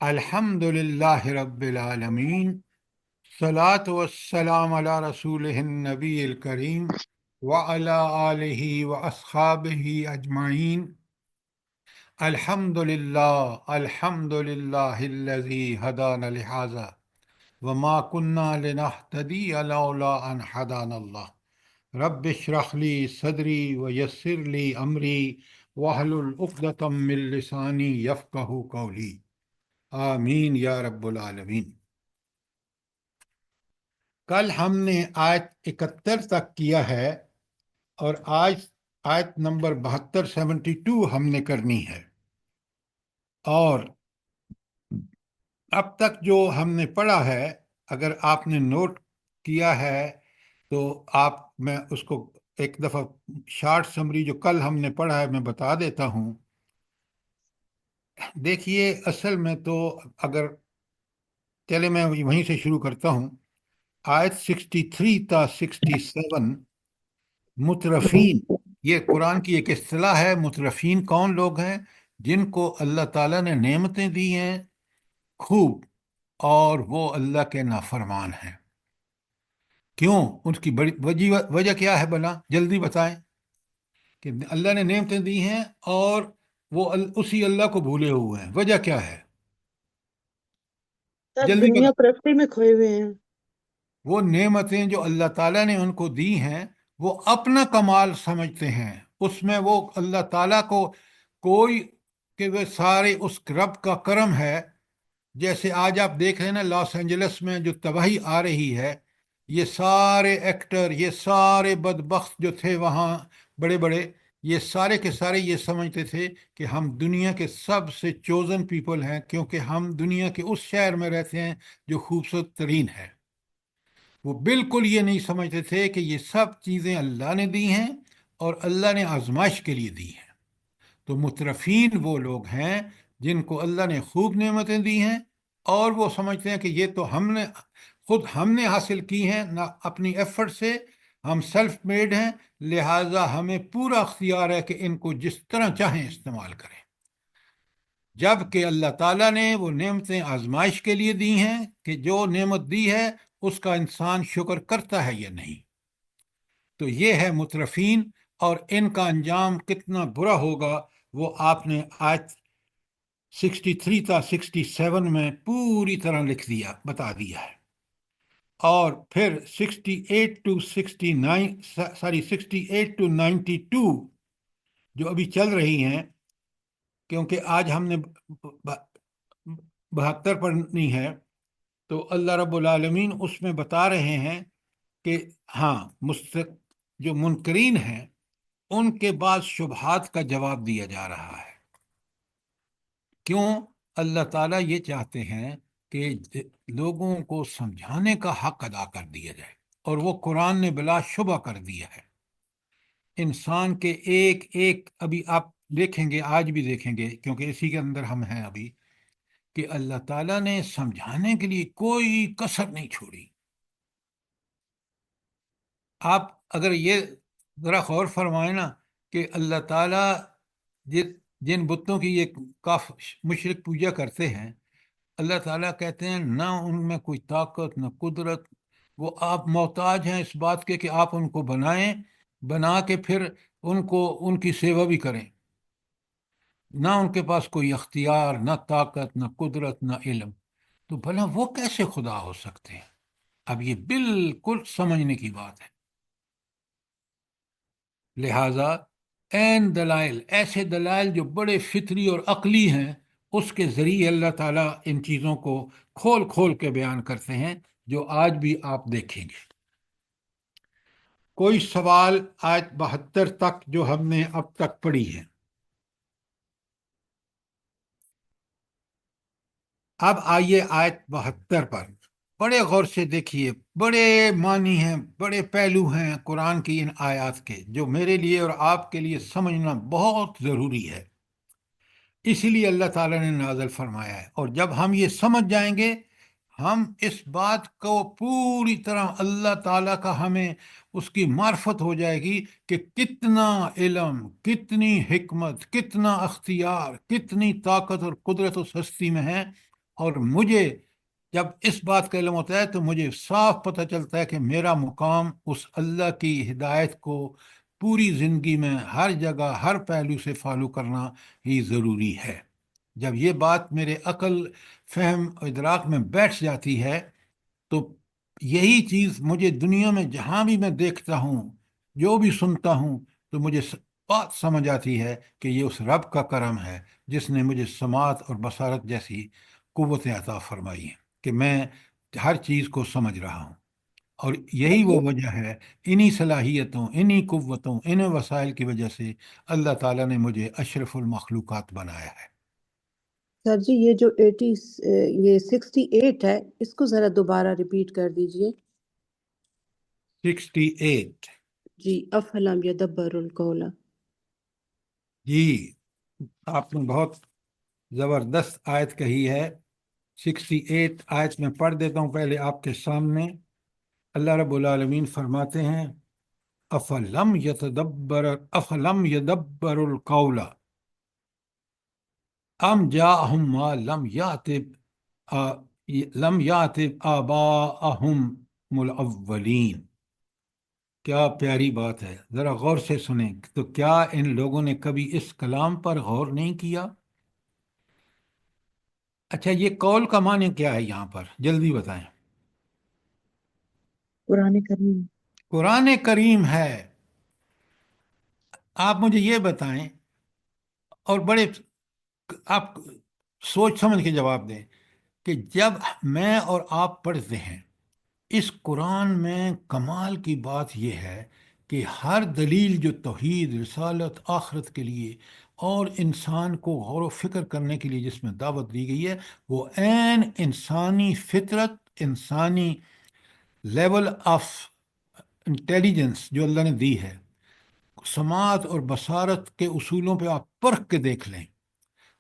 الحمدللہ رب العالمین، صلاۃ والسلام علی رسول النبی الکریم وعلی آلہ واصحابہ اجمعین۔ الحمدللہ الذی ہدانا لہذا وما کنا لنہتدی لولا ان ہدانا اللہ۔ رب اشرح لی صدری ویسر لی امری واحلل عقدۃ من لسانی یفقہوا قولی، آمین یا رب العالمین۔ کل ہم نے آیت 71 تک کیا ہے اور آج آیت نمبر 72 ہم نے کرنی ہے۔ اور اب تک جو ہم نے پڑھا ہے، اگر آپ نے نوٹ کیا ہے تو میں اس کو ایک دفعہ شارٹ سمری جو کل ہم نے پڑھا ہے میں بتا دیتا ہوں۔ دیکھیے، اصل میں تو اگر چلے میں وہیں سے شروع کرتا ہوں۔ آیت 63 تا 67 مترفین، یہ قرآن کی ایک اصطلاح ہے۔ مترفین کون لوگ ہیں؟ جن کو اللہ تعالیٰ نے نعمتیں دی ہیں خوب، اور وہ اللہ کے نافرمان ہیں۔ کیوں؟ ان کی بڑی وجہ کیا ہے بلا؟ جلدی بتائیں کہ اللہ نے نعمتیں دی ہیں اور وہ اسی اللہ کو بھولے ہوئے ہیں، وجہ کیا ہے؟ سب جلدی دنیا پرستی میں کھوئے ہوئے ہیں۔ وہ نعمتیں جو اللہ تعالیٰ نے ان کو دی ہیں وہ اپنا کمال سمجھتے ہیں، اس میں وہ اللہ تعالیٰ کو کوئی کہ وہ سارے اس رب کا کرم ہے۔ جیسے آج آپ دیکھ رہے ہیں نا، لاس اینجلس میں جو تباہی آ رہی ہے، یہ سارے ایکٹر، یہ سارے بدبخت جو تھے وہاں بڑے بڑے، یہ سارے کے سارے یہ سمجھتے تھے کہ ہم دنیا کے سب سے چوزن پیپل ہیں، کیونکہ ہم دنیا کے اس شہر میں رہتے ہیں جو خوبصورت ترین ہے۔ وہ بالکل یہ نہیں سمجھتے تھے کہ یہ سب چیزیں اللہ نے دی ہیں اور اللہ نے آزمائش کے لیے دی ہیں۔ تو مترفین وہ لوگ ہیں جن کو اللہ نے خوب نعمتیں دی ہیں اور وہ سمجھتے ہیں کہ یہ تو ہم نے حاصل کی ہیں، نہ اپنی ایفرٹ سے، ہم سیلف میڈ ہیں، لہٰذا ہمیں پورا اختیار ہے کہ ان کو جس طرح چاہیں استعمال کریں۔ جب کہ اللہ تعالیٰ نے وہ نعمتیں آزمائش کے لیے دی ہیں کہ جو نعمت دی ہے اس کا انسان شکر کرتا ہے یا نہیں۔ تو یہ ہے مترفین، اور ان کا انجام کتنا برا ہوگا وہ آپ نے آیت 63 تا 67 میں پوری طرح لکھ دیا، بتا دیا ہے۔ اور پھر 68 to 92 جو ابھی چل رہی ہیں، کیونکہ آج ہم نے 72 پڑھنی ہے، تو اللہ رب العالمین اس میں بتا رہے ہیں کہ ہاں، جو منکرین ہیں ان کے بعد شبہات کا جواب دیا جا رہا ہے۔ کیوں؟ اللہ تعالیٰ یہ چاہتے ہیں کہ لوگوں کو سمجھانے کا حق ادا کر دیا جائے، اور وہ قرآن نے بلا شبہ کر دیا ہے۔ انسان کے ایک ایک، ابھی آپ دیکھیں گے، آج بھی دیکھیں گے کیونکہ اسی کے اندر ہم ہیں ابھی، کہ اللہ تعالیٰ نے سمجھانے کے لیے کوئی کسر نہیں چھوڑی۔ آپ اگر یہ ذرا غور فرمائیں نا کہ اللہ تعالیٰ جن بتوں کی یہ مشرک پوجا کرتے ہیں، اللہ تعالیٰ کہتے ہیں نہ ان میں کوئی طاقت نہ قدرت، وہ آپ محتاج ہیں اس بات کے کہ آپ ان کو بنائیں، بنا کے پھر ان کی سیوا بھی کریں۔ نہ ان کے پاس کوئی اختیار، نہ طاقت، نہ قدرت، نہ علم، تو بھلا وہ کیسے خدا ہو سکتے ہیں؟ اب یہ بالکل سمجھنے کی بات ہے۔ لہٰذا دلائل، ایسے دلائل جو بڑے فطری اور عقلی ہیں، اس کے ذریعے اللہ تعالیٰ ان چیزوں کو کھول کھول کے بیان کرتے ہیں، جو آج بھی آپ دیکھیں گے۔ کوئی سوال آیت 72 تک جو ہم نے اب تک پڑھی ہے؟ اب آئیے آیت 72 پر بڑے غور سے دیکھیے، بڑے معنی ہیں، بڑے پہلو ہیں قرآن کی ان آیات کے، جو میرے لیے اور آپ کے لیے سمجھنا بہت ضروری ہے۔ اسی لیے اللہ تعالیٰ نے نازل فرمایا ہے، اور جب ہم یہ سمجھ جائیں گے، ہم اس بات کو پوری طرح اللہ تعالیٰ کا ہمیں اس کی معرفت ہو جائے گی کہ کتنا علم، کتنی حکمت، کتنا اختیار، کتنی طاقت اور قدرت اس ہستی میں ہے، اور مجھے جب اس بات کا علم ہوتا ہے تو مجھے صاف پتہ چلتا ہے کہ میرا مقام اس اللہ کی ہدایت کو پوری زندگی میں ہر جگہ ہر پہلو سے فالو کرنا ہی ضروری ہے۔ جب یہ بات میرے عقل، فہم، ادراک میں بیٹھ جاتی ہے تو یہی چیز مجھے دنیا میں جہاں بھی میں دیکھتا ہوں، جو بھی سنتا ہوں، تو مجھے بات سمجھ آتی ہے کہ یہ اس رب کا کرم ہے جس نے مجھے سماعت اور بصارت جیسی قوتیں عطا فرمائی ہیں کہ میں ہر چیز کو سمجھ رہا ہوں۔ اور سر یہی جی، وہ وجہ ہے، انہی صلاحیتوں، انہی قوتوں، انہی وسائل کی وجہ سے اللہ تعالیٰ نے مجھے اشرف المخلوقات بنایا ہے۔ سر جی، یہ جو یہ 68 ہے، اس کو ذرا دوبارہ ریپیٹ کر دیجئے۔ 68۔ جی، افلم یدبر القول۔ جی، آپ نے بہت زبردست آیت کہی ہے۔ 68 آیت میں پڑھ دیتا ہوں پہلے آپ کے سامنے۔ اللہ رب العالمین فرماتے ہیں، افلم یدبر القول ام جاءہم ما لم یاتب آباءہم الاولین۔ کیا پیاری بات ہے، ذرا غور سے سنیں۔ تو کیا ان لوگوں نے کبھی اس کلام پر غور نہیں کیا؟ اچھا، یہ قول کا معنی کیا ہے یہاں پر، جلدی بتائیں۔ قرآن کریم۔ قرآن کریم ہے۔ آپ مجھے یہ بتائیں، اور بڑے آپ سوچ سمجھ کے جواب دیں، کہ جب میں اور آپ پڑھتے ہیں اس قرآن میں، کمال کی بات یہ ہے کہ ہر دلیل جو توحید، رسالت، آخرت کے لیے اور انسان کو غور و فکر کرنے کے لیے جس میں دعوت دی گئی ہے، وہ عین انسانی فطرت، انسانی لیول آف انٹیلیجنس جو اللہ نے دی ہے، سماعت اور بصارت کے اصولوں پہ آپ پرکھ کے دیکھ لیں،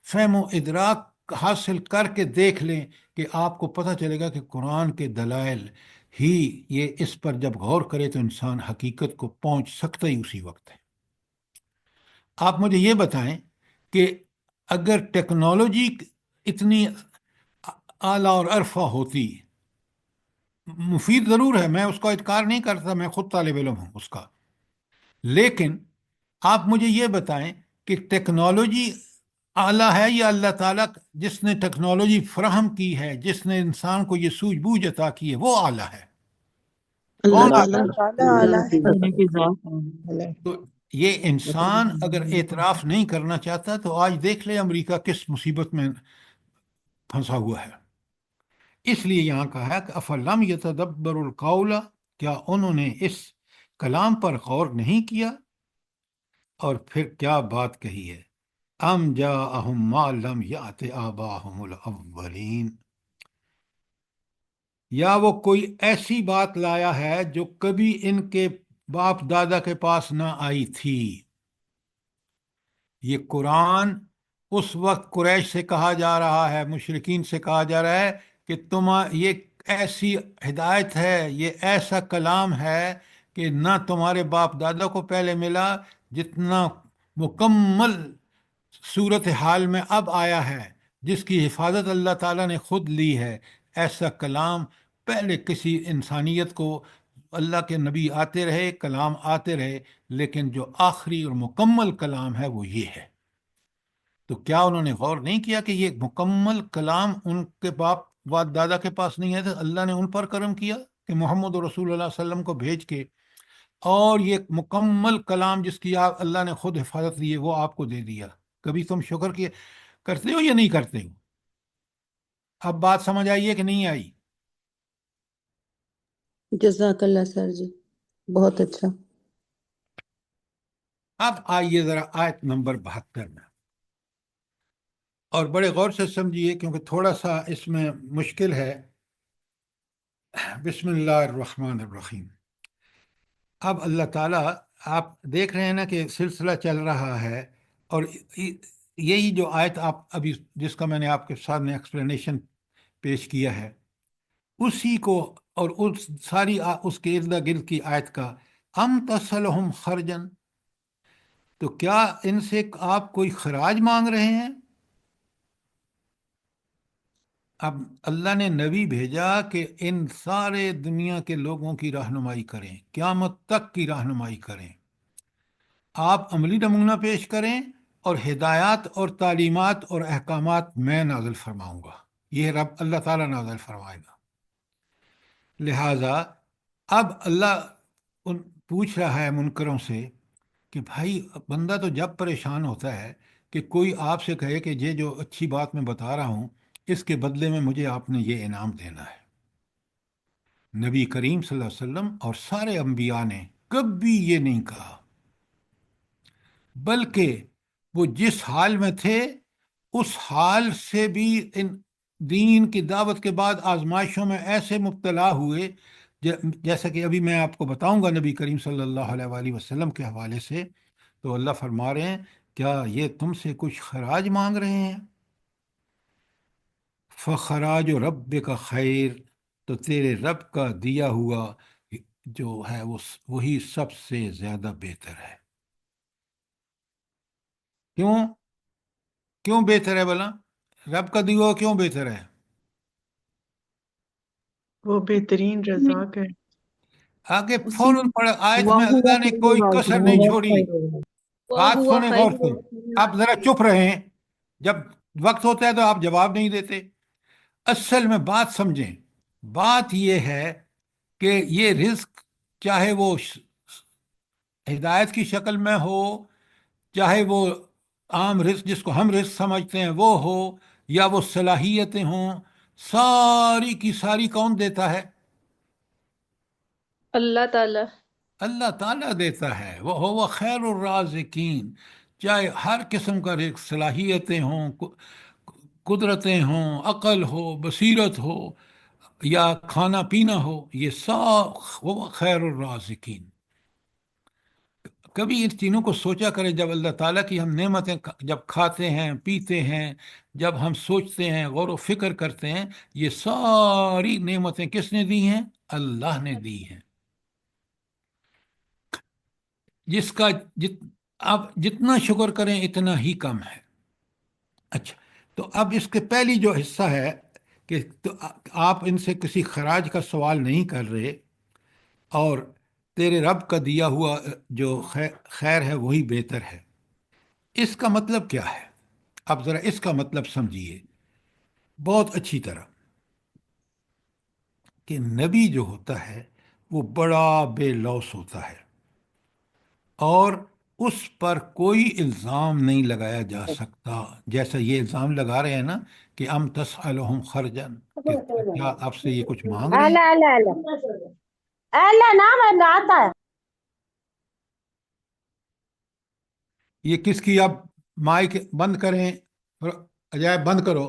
فہم و ادراک حاصل کر کے دیکھ لیں، کہ آپ کو پتہ چلے گا کہ قرآن کے دلائل ہی، یہ اس پر جب غور کرے تو انسان حقیقت کو پہنچ سکتا ہی اسی وقت ہے۔ آپ مجھے یہ بتائیں کہ اگر ٹیکنالوجی اتنی اعلیٰ اور عرفہ ہوتی، مفید ضرور ہے، میں اس کا انکار نہیں کرتا، میں خود طالب علم ہوں اس کا، لیکن آپ مجھے یہ بتائیں کہ ٹیکنالوجی اعلیٰ ہے یا اللہ تعالیٰ جس نے ٹیکنالوجی فراہم کی ہے، جس نے انسان کو یہ سوجھ بوجھ عطا کی ہے، وہ اعلیٰ ہے؟ اللہ کون تعالیٰ اعلیٰ؟ اللہ تعالیٰ اعلیٰ ہے۔ اللہ کی ذات ہے۔ تو یہ انسان اگر اعتراف نہیں کرنا چاہتا تو آج دیکھ لے امریکہ کس مصیبت میں پھنسا ہوا ہے۔ اس لیے یہاں کہا ہے کہ افلم یتدبر القول، کیا انہوں نے اس کلام پر غور نہیں کیا؟ اور پھر کیا بات کہی ہے، ام جاءہم ما لم یأت آباہم الاولین، یا وہ کوئی ایسی بات لایا ہے جو کبھی ان کے باپ دادا کے پاس نہ آئی تھی۔ یہ قرآن اس وقت قریش سے کہا جا رہا ہے، مشرکین سے کہا جا رہا ہے کہ یہ ایسی ہدایت ہے، یہ ایسا کلام ہے کہ نہ تمہارے باپ دادا کو پہلے ملا، جتنا مکمل صورت حال میں اب آیا ہے، جس کی حفاظت اللہ تعالیٰ نے خود لی ہے۔ ایسا کلام پہلے کسی انسانیت کو، اللہ کے نبی آتے رہے، کلام آتے رہے، لیکن جو آخری اور مکمل کلام ہے وہ یہ ہے۔ تو کیا انہوں نے غور نہیں کیا کہ یہ مکمل کلام ان کے باپ و دادا کے پاس نہیں ہے، تو اللہ نے ان پر کرم کیا کہ محمد رسول اللہ صلی اللہ علیہ وسلم کو بھیج کے، اور یہ مکمل کلام جس کی اللہ نے خود حفاظت دی ہے وہ آپ کو دے دیا۔ کبھی تم شکر کیے کرتے ہو یا نہیں کرتے ہو؟ اب بات سمجھ آئی ہے کہ نہیں آئی؟ جزاک اللہ سر جی، بہت اچھا۔ اب آئیے ذرا آیت نمبر 72 میں، اور بڑے غور سے سمجھیے کیونکہ تھوڑا سا اس میں مشکل ہے۔ بسم اللہ الرحمن الرحیم۔ اب اللہ تعالیٰ، آپ دیکھ رہے ہیں نا کہ سلسلہ چل رہا ہے، اور یہی جو آیت آپ ابھی جس کا میں نے آپ کے سامنے ایکسپلینیشن پیش کیا ہے، اسی کو، اور اس ساری اس کے ارد گرد کی آیت کا، ام تسلہم خرجن، تو کیا ان سے آپ کوئی خراج مانگ رہے ہیں؟ اب اللہ نے نبی بھیجا کہ ان سارے دنیا کے لوگوں کی رہنمائی کریں، قیامت تک کی رہنمائی کریں، آپ عملی نمونہ پیش کریں، اور ہدایات اور تعلیمات اور احکامات میں نازل فرماؤں گا، یہ رب اللہ تعالیٰ نازل فرمائے گا۔ لہٰذا اب اللہ پوچھ رہا ہے منکروں سے کہ بھائی بندہ تو جب پریشان ہوتا ہے کہ کوئی آپ سے کہے کہ یہ جو اچھی بات میں بتا رہا ہوں اس کے بدلے میں مجھے آپ نے یہ انعام دینا ہے۔ نبی کریم صلی اللہ علیہ وسلم اور سارے انبیاء نے کبھی یہ نہیں کہا، بلکہ وہ جس حال میں تھے اس حال سے بھی ان دین کی دعوت کے بعد آزمائشوں میں ایسے مبتلا ہوئے، جیسا کہ ابھی میں آپ کو بتاؤں گا نبی کریم صلی اللہ علیہ وآلہ وسلم کے حوالے سے۔ تو اللہ فرما رہے ہیں کیا یہ تم سے کچھ خراج مانگ رہے ہیں؟ فخراج رب کا خیر، تو تیرے رب کا دیا ہوا جو ہے وہی سب سے زیادہ بہتر ہے۔ کیوں کیوں بہتر ہے بھلا؟ رب کا دیا ہوا کیوں بہتر ہے؟ وہ بہترین رزاق ہے۔ آگے اسی فوراً پڑھ، آیت میں وَهُوَ اللہ نے خَيْرُ کوئی کسر نہیں الرازقین۔ چھوڑی۔ بات وَهُوَ سنیں غور خَيْرُ سے، آپ ذرا الرازقین۔ چپ رہیں، جب وقت ہوتا ہے تو آپ جواب نہیں دیتے۔ اصل میں بات سمجھیں، بات یہ ہے کہ یہ رزق چاہے وہ ہدایت کی شکل میں ہو، چاہے وہ عام رزق جس کو ہم رزق سمجھتے ہیں وہ ہو، یا وہ صلاحیتیں ہوں، ساری کی ساری کون دیتا ہے؟ اللہ تعالیٰ۔ اللہ تعالیٰ دیتا ہے۔ وہ خیر الرازقین، چاہے ہر قسم کا رزق، صلاحیتیں ہوں، قدرتیں ہوں، عقل ہو، بصیرت ہو، یا کھانا پینا ہو، یہ سب وہ خیر الرازقین۔ کبھی ان تینوں کو سوچا کریں، جب اللہ تعالیٰ کی ہم نعمتیں جب کھاتے ہیں، پیتے ہیں، جب ہم سوچتے ہیں، غور و فکر کرتے ہیں، یہ ساری نعمتیں کس نے دی ہیں؟ اللہ نے دی ہیں، جس کا آپ جتنا شکر کریں اتنا ہی کم ہے۔ اچھا، تو اب اس کے پہلی جو حصہ ہے کہ تو آپ ان سے کسی خراج کا سوال نہیں کر رہے، اور تیرے رب کا دیا ہوا جو خیر ہے وہی بہتر ہے۔ اس کا مطلب کیا ہے؟ اب ذرا اس کا مطلب سمجھیے بہت اچھی طرح، کہ نبی جو ہوتا ہے وہ بڑا بے لوث ہوتا ہے، اور اس پر کوئی الزام نہیں لگایا جا سکتا، جیسا یہ الزام لگا رہے ہیں نا کہ ام تسألہم خرجن، کہ کیا آپ سے یہ کچھ مانگ رہے ہیں۔ الا الا الا الا نعم الا آتا ہے۔ یہ کس کی؟ آپ مائک بند کریں، عجائب بند کرو،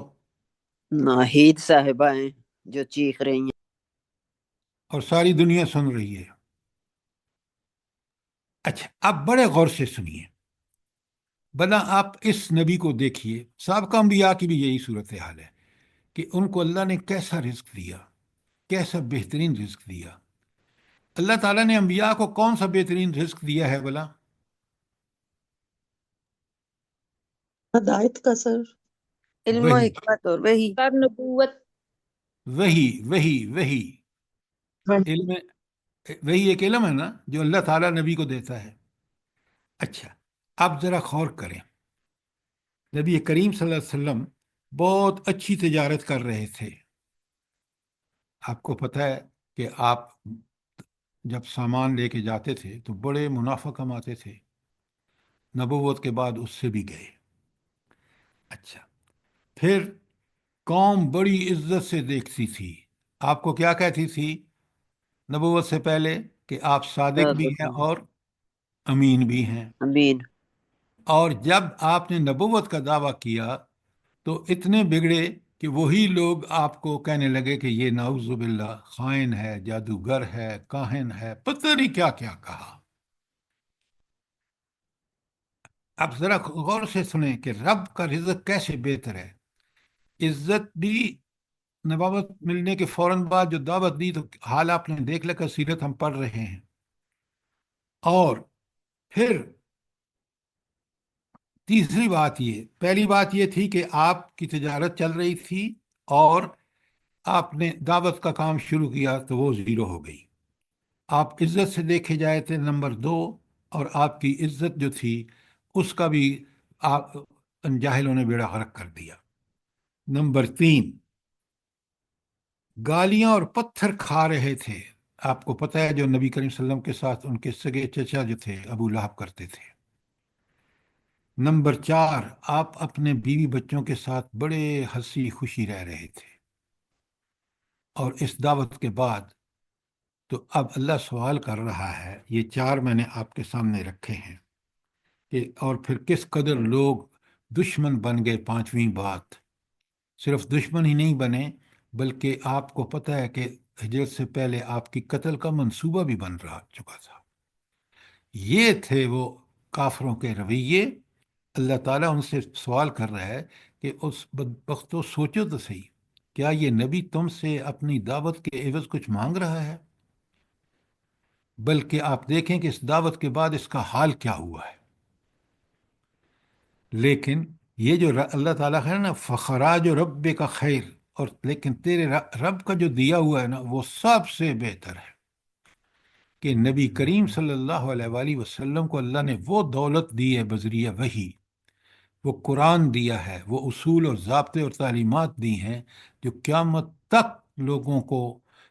ناہید صاحبہ ہیں جو چیخ رہی ہیں۔ اور ساری دنیا سن رہی ہے۔ اچھا، اب بڑے غور سے سنیے، بلا آپ اس نبی کو دیکھیے، سابقہ انبیاء کی بھی یہی صورتحال ہے کہ ان کو اللہ نے کیسا رزق دیا، کیسا بہترین رزق دیا۔ اللہ تعالیٰ نے انبیاء کو کون سا بہترین رزق دیا ہے بلا؟ ہدایت کا سر۔ علم و وہی حکمت اور وہی۔ اور نبوت۔ وہی وہی وہی علم، وہی ایک علم ہے نا جو اللہ تعالیٰ نبی کو دیتا ہے۔ اچھا، اب ذرا غور کریں، نبی کریم صلی اللہ علیہ وسلم بہت اچھی تجارت کر رہے تھے۔ آپ کو پتہ ہے کہ آپ جب سامان لے کے جاتے تھے تو بڑے منافع کماتے تھے، نبوت کے بعد اس سے بھی گئے۔ اچھا، پھر قوم بڑی عزت سے دیکھتی تھی، آپ کو کیا کہتی تھی نبوت سے پہلے؟ کہ آپ صادق بھی ہیں اور امین بھی ہیں۔ امین۔ اور جب آپ نے نبوت کا دعویٰ کیا تو اتنے بگڑے کہ وہی لوگ آپ کو کہنے لگے کہ یہ نعوذ باللہ خائن ہے، جادوگر ہے، کاہن ہے، پتہ نہیں کیا کیا کہا۔ اب ذرا غور سے سنیں کہ رب کا رزق کیسے بہتر ہے۔ عزت بھی نبوت ملنے کے فوراً بعد جو دعوت دی تو حال آپ نے دیکھ لکھا، سیرت ہم پڑھ رہے ہیں۔ اور پھر تیسری بات یہ، پہلی بات یہ تھی کہ آپ کی تجارت چل رہی تھی اور آپ نے دعوت کا کام شروع کیا تو وہ زیرو ہو گئی. آپ عزت سے دیکھے جائے تھے نمبر 2، اور آپ کی عزت جو تھی اس کا بھی آپ ان جاہلوں نے بیڑا غرق کر دیا. نمبر 3، گالیاں اور پتھر کھا رہے تھے. آپ کو پتہ ہے جو نبی کریم صلی اللہ علیہ وسلم کے ساتھ ان کے سگے چچا جو تھے ابو لہب کرتے تھے. نمبر 4، آپ اپنے بیوی بچوں کے ساتھ بڑے ہنسی خوشی رہ رہے تھے. اور اس دعوت کے بعد تو اب اللہ سوال کر رہا ہے، یہ 4 میں نے آپ کے سامنے رکھے ہیں کہ اور پھر کس قدر لوگ دشمن بن گئے. 5ویں بات، صرف دشمن ہی نہیں بنے بلکہ آپ کو پتہ ہے کہ ہجرت سے پہلے آپ کی قتل کا منصوبہ بھی بن رہا چکا تھا. یہ تھے وہ کافروں کے رویے. اللہ تعالیٰ ان سے سوال کر رہا ہے کہ اس بدبختو سوچو تو صحیح، کیا یہ نبی تم سے اپنی دعوت کے عوض کچھ مانگ رہا ہے؟ بلکہ آپ دیکھیں کہ اس دعوت کے بعد اس کا حال کیا ہوا ہے. لیکن یہ جو اللہ تعالیٰ ہے نا، فخراج و رب کا خیر، اور لیکن تیرے رب کا جو دیا ہوا ہے نا وہ سب سے بہتر ہے. کہ نبی کریم صلی اللہ علیہ وآلہ وسلم کو اللہ نے وہ دولت دی ہے بذریعہ وحی، وہ قرآن دیا ہے، وہ اصول اور ضابطے اور تعلیمات دی ہیں جو قیامت تک لوگوں کو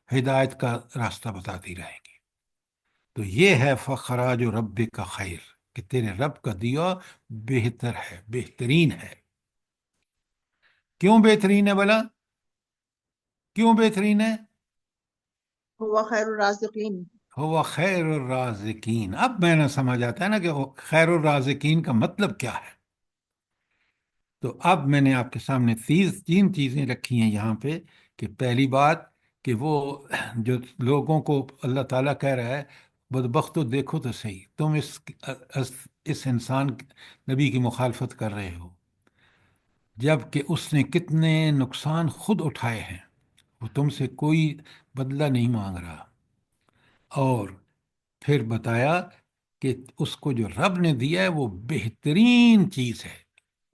ہدایت کا راستہ بتاتی رہیں گی. تو یہ ہے فخراج و رب کا خیر، کہ تیرے رب کا دیا بہتر ہے، بہترین ہے. کیوں بہترین ہے بھلا؟ کیوں بہترین ہے؟ هو خیر الرازقین. ہوا خیر الرازقین. اب میں نے سمجھ آتا ہے نا کہ وہ خیر الرازقین کا مطلب کیا ہے. تو اب میں نے آپ کے سامنے 3 چیزیں رکھی ہیں یہاں پہ. کہ پہلی بات کہ وہ جو لوگوں کو اللہ تعالیٰ کہہ رہا ہے بدبختو دیکھو تو صحیح، تم اس انسان نبی کی مخالفت کر رہے ہو جب کہ اس نے کتنے نقصان خود اٹھائے ہیں، وہ تم سے کوئی بدلہ نہیں مانگ رہا. اور پھر بتایا کہ اس کو جو رب نے دیا ہے وہ بہترین چیز ہے،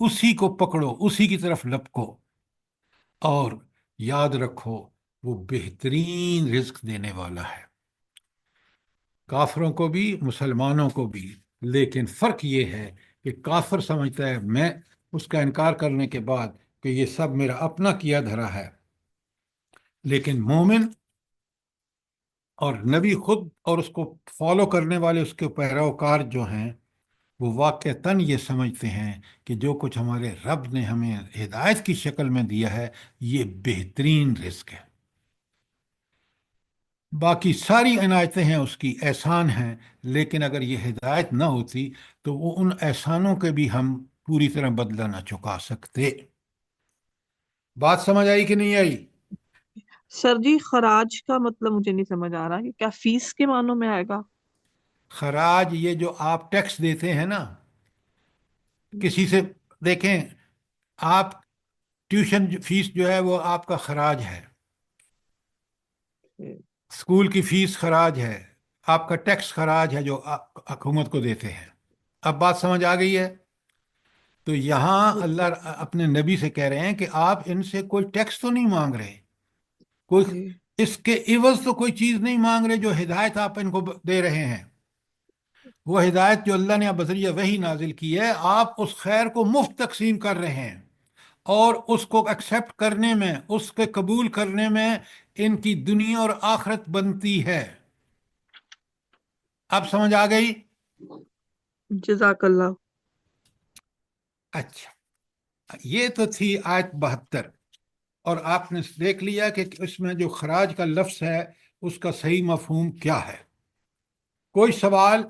اسی کو پکڑو، اسی کی طرف لپکو، اور یاد رکھو وہ بہترین رزق دینے والا ہے، کافروں کو بھی مسلمانوں کو بھی. لیکن فرق یہ ہے کہ کافر سمجھتا ہے میں اس کا انکار کرنے کے بعد کہ یہ سب میرا اپنا کیا دھرا ہے، لیکن مومن اور نبی خود اور اس کو فالو کرنے والے اس کے پیروکار جو ہیں وہ واقعتاً یہ سمجھتے ہیں کہ جو کچھ ہمارے رب نے ہمیں ہدایت کی شکل میں دیا ہے یہ بہترین رزق ہے. باقی ساری عنایتیں ہیں اس کی، احسان ہیں، لیکن اگر یہ ہدایت نہ ہوتی تو وہ ان احسانوں کے بھی ہم پوری طرح بدلہ نہ چکا سکتے. بات سمجھ آئی کہ نہیں آئی؟ سر جی خراج کا مطلب مجھے نہیں سمجھ آ رہا کہ کیا فیس کے معنوں میں آئے گا؟ خراج یہ جو آپ ٹیکس دیتے ہیں نا کسی سے، دیکھیں آپ ٹیوشن فیس جو ہے وہ آپ کا خراج ہے، اسکول کی فیس خراج ہے، آپ کا ٹیکس خراج ہے جو آپ حکومت کو دیتے ہیں. اب بات سمجھ آ گئی ہے؟ تو یہاں اللہ اپنے نبی سے کہہ رہے ہیں کہ آپ ان سے کوئی ٹیکس تو نہیں مانگ رہے، کوئی جی اس کے عوض تو کوئی چیز نہیں مانگ رہے. جو ہدایت آپ ان کو دے رہے ہیں وہ ہدایت جو اللہ نے بذریعہ وحی نازل کی ہے، آپ اس خیر کو مفت تقسیم کر رہے ہیں، اور اس کو ایکسیپٹ کرنے میں، اس کے قبول کرنے میں ان کی دنیا اور آخرت بنتی ہے. اب سمجھ آ گئی؟ جزاک اللہ. اچھا، یہ تو تھی آیت 72. اور آپ نے دیکھ لیا کہ اس میں جو خراج کا لفظ ہے اس کا صحیح مفہوم کیا ہے. کوئی سوال؟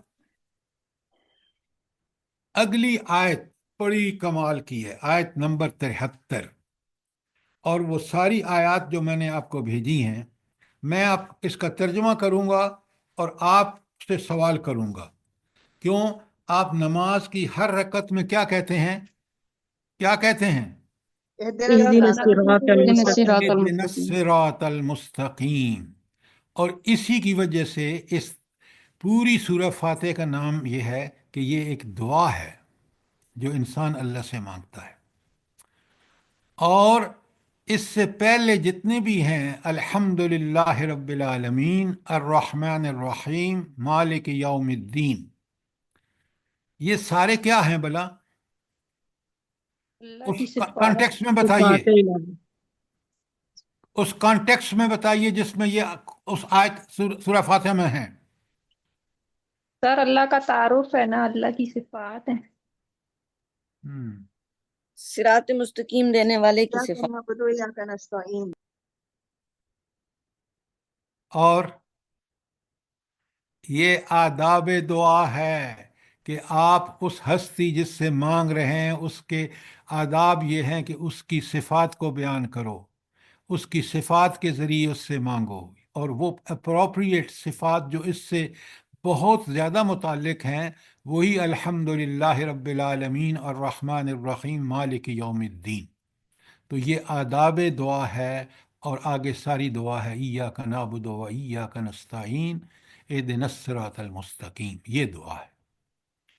اگلی آیت بڑی کمال کی ہے، آیت نمبر 73. اور وہ ساری آیات جو میں نے آپ کو بھیجی ہیں میں آپ اس کا ترجمہ کروں گا اور آپ سے سوال کروں گا. کیوں؟ آپ نماز کی ہر رکعت میں کیا کہتے ہیں؟ کیا کہتے ہیں؟ اهدنا اهدنا الصراط الصراط المستقیم. اهدنا الصراط المستقیم. اور اسی کی وجہ سے اس پوری سورہ فاتحہ کا نام یہ ہے کہ یہ ایک دعا ہے جو انسان اللہ سے مانگتا ہے. اور اس سے پہلے جتنے بھی ہیں الحمدللہ رب العالمین الرحمن الرحیم مالک یوم الدین، یہ سارے کیا ہیں بلا؟ اللہ اس کی صفات کانٹیکس میں بتائیے، صفات الہی۔ اس کانٹیکس میں بتائیے جس میں یہ اس آیت سورہ فاتحہ میں ہیں۔ سر اللہ کا تعارف ہے نا، اللہ کی صفات ہیں۔ صراط مستقیم دینے والے کی إياك صفات. نعبد وإياك نستعين. اور یہ آداب دعا ہے کہ آپ اس ہستی جس سے مانگ رہے ہیں اس کے آداب یہ ہیں کہ اس کی صفات کو بیان کرو، اس کی صفات کے ذریعے اس سے مانگو، اور وہ اپروپریٹ صفات جو اس سے بہت زیادہ متعلق ہیں وہی الحمدللہ رب العالمین الرحمن الرحیم مالک یوم الدین۔ تو یہ آداب دعا ہے، اور آگے ساری دعا ہے ایاک نعبد و ایاک نستعین اہدنا الصراط المستقیم، یہ دعا ہے۔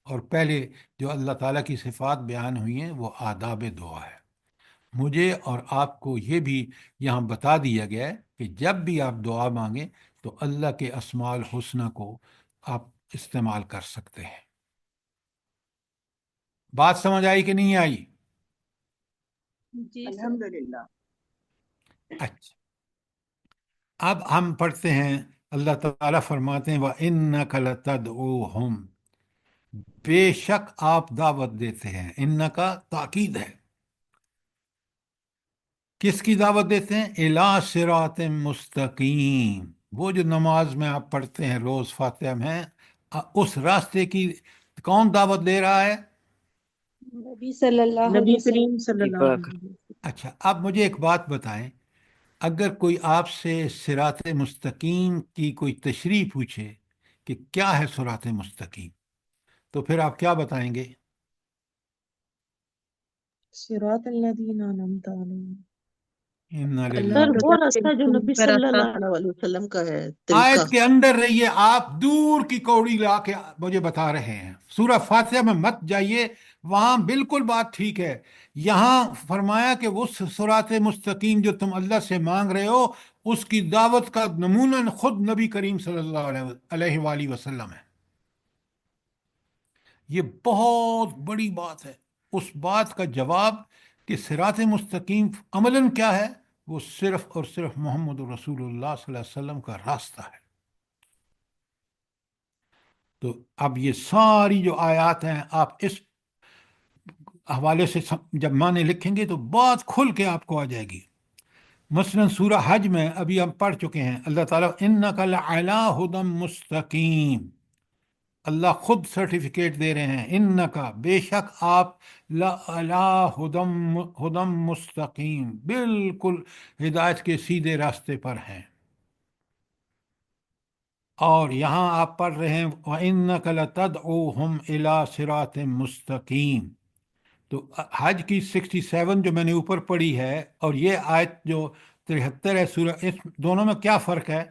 اور پہلے جو اللہ تعالیٰ کی صفات بیان ہوئی ہیں وہ آداب دعا ہے۔ مجھے اور آپ کو یہ بھی یہاں بتا دیا گیا ہے کہ جب بھی آپ دعا مانگیں تو اللہ کے اسماء الحسنہ کو آپ استعمال کر سکتے ہیں۔ بات سمجھ آئی کہ نہیں آئی؟ جی سر۔ الحمد للہ۔ اچھا، اب ہم پڑھتے ہیں، اللہ تعالیٰ فرماتے ہیں وَإِنَّكَ لَتَدْعُوهُمْ، بے شک آپ دعوت دیتے ہیں، انکا تاکید ہے، کس کی دعوت دیتے ہیں؟ اِلَى صِرَاطٍ مستقیم، وہ جو نماز میں آپ پڑھتے ہیں روز فاتحہ میں، اس راستے کی کون دعوت دے رہا ہے؟ نبی صلی اللہ نبی علیہ وسلم۔ کریم صلی اللہ علیہ وسلم۔ اچھا، اب مجھے ایک بات بتائیں، اگر کوئی آپ سے صراط مستقیم کی کوئی تشریح پوچھے کہ کیا ہے صراط مستقیم، تو پھر آپ کیا بتائیں گے؟ صراط الذین انعمت علیہم۔ اِنَّ اللہ سر لِلَّهِ، وہ راستہ جو نبی صلی اللہ صلی اللہ علیہ وسلم کا ہے طریقہ۔ آیت کے اندر رہیے، آپ دور کی کوڑی لا کے مجھے بتا رہے ہیں، سورہ فاتحہ میں مت جائیے، وہاں بالکل بات ٹھیک ہے۔ یہاں فرمایا کہ وہ صراط مستقیم جو تم اللہ سے مانگ رہے ہو اس کی دعوت کا نمونہ خود نبی کریم صلی اللہ علیہ وآلہ وسلم ہے۔ یہ بہت بڑی بات ہے۔ اس بات کا جواب کہ صراط مستقیم عملاً کیا ہے، وہ صرف اور صرف محمد رسول اللہ صلی اللہ علیہ وسلم کا راستہ ہے۔ تو اب یہ ساری جو آیات ہیں آپ اس حوالے سے جب معنی لکھیں گے تو بات کھل کے آپ کو آ جائے گی۔ مثلا سورہ حج میں ابھی ہم پڑھ چکے ہیں، اللہ تعالیٰ انک لعلی ھدی مستقیم، اللہ خود سرٹیفکیٹ دے رہے ہیں، انکا بے شک آپ لعلی ھدی مستقیم، بالکل ہدایت کے سیدھے راستے پر ہیں۔ اور یہاں آپ پڑھ رہے ہیں وَإِنَّكَ لَتَدْعُوهُمْ إِلَى صِرَاطٍ مُسْتَقِيم۔ تو حج کی 67 جو میں نے اوپر پڑھی ہے اور یہ آیت جو 73 ہے سورہ، اس دونوں میں کیا فرق ہے؟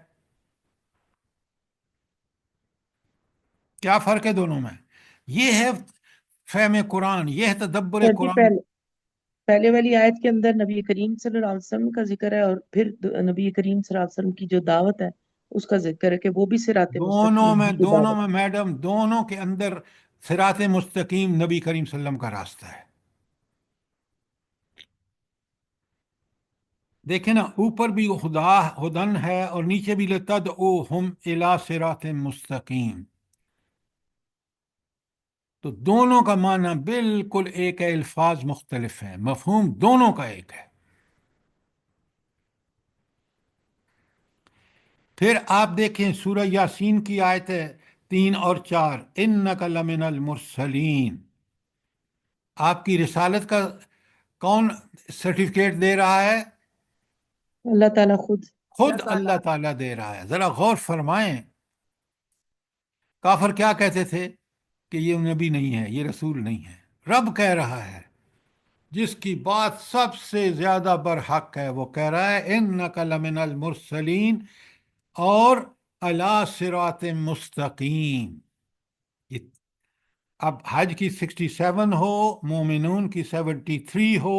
کیا فرق ہے دونوں میں؟ یہ ہے فہم قرآن، یہ ہے تدبر سر جی قرآن۔ پہلے والی آیت کے اندر نبی کریم صلی اللہ علیہ وسلم کا ذکر ہے، اور پھر نبی کریم صلی اللہ علیہ وسلم کی جو دعوت ہے اس کا ذکر ہے کہ وہ بھی صراط مستقیم کی دونوں دعوت۔ میں میڈم، دونوں کے اندر صراط مستقیم نبی کریم صلی اللہ علیہ وسلم کا راستہ ہے۔ دیکھیں نا، اوپر بھی ہدن ہے اور نیچے بھی لتدعوہم الی صراط مستقیم، تو دونوں کا معنی بالکل ایک ہے، الفاظ مختلف ہیں، مفہوم دونوں کا ایک ہے۔ پھر آپ دیکھیں سورہ یاسین کی آیت ہے 3 اور 4، انک لمن المرسلین، آپ کی رسالت کا کون سرٹیفکیٹ دے رہا ہے؟ اللہ تعالیٰ خود۔ خود اللہ تعالیٰ دے رہا ہے۔ ذرا غور فرمائیں، کافر کیا کہتے تھے کہ یہ نبی نہیں ہے، یہ رسول نہیں ہے، رب کہہ رہا ہے، جس کی بات سب سے زیادہ برحق ہے، وہ کہہ رہا ہے انک لمن المرسلین اور علی صراط مستقیم۔ اب حج کی 67 ہو، مومنون کی 73 ہو،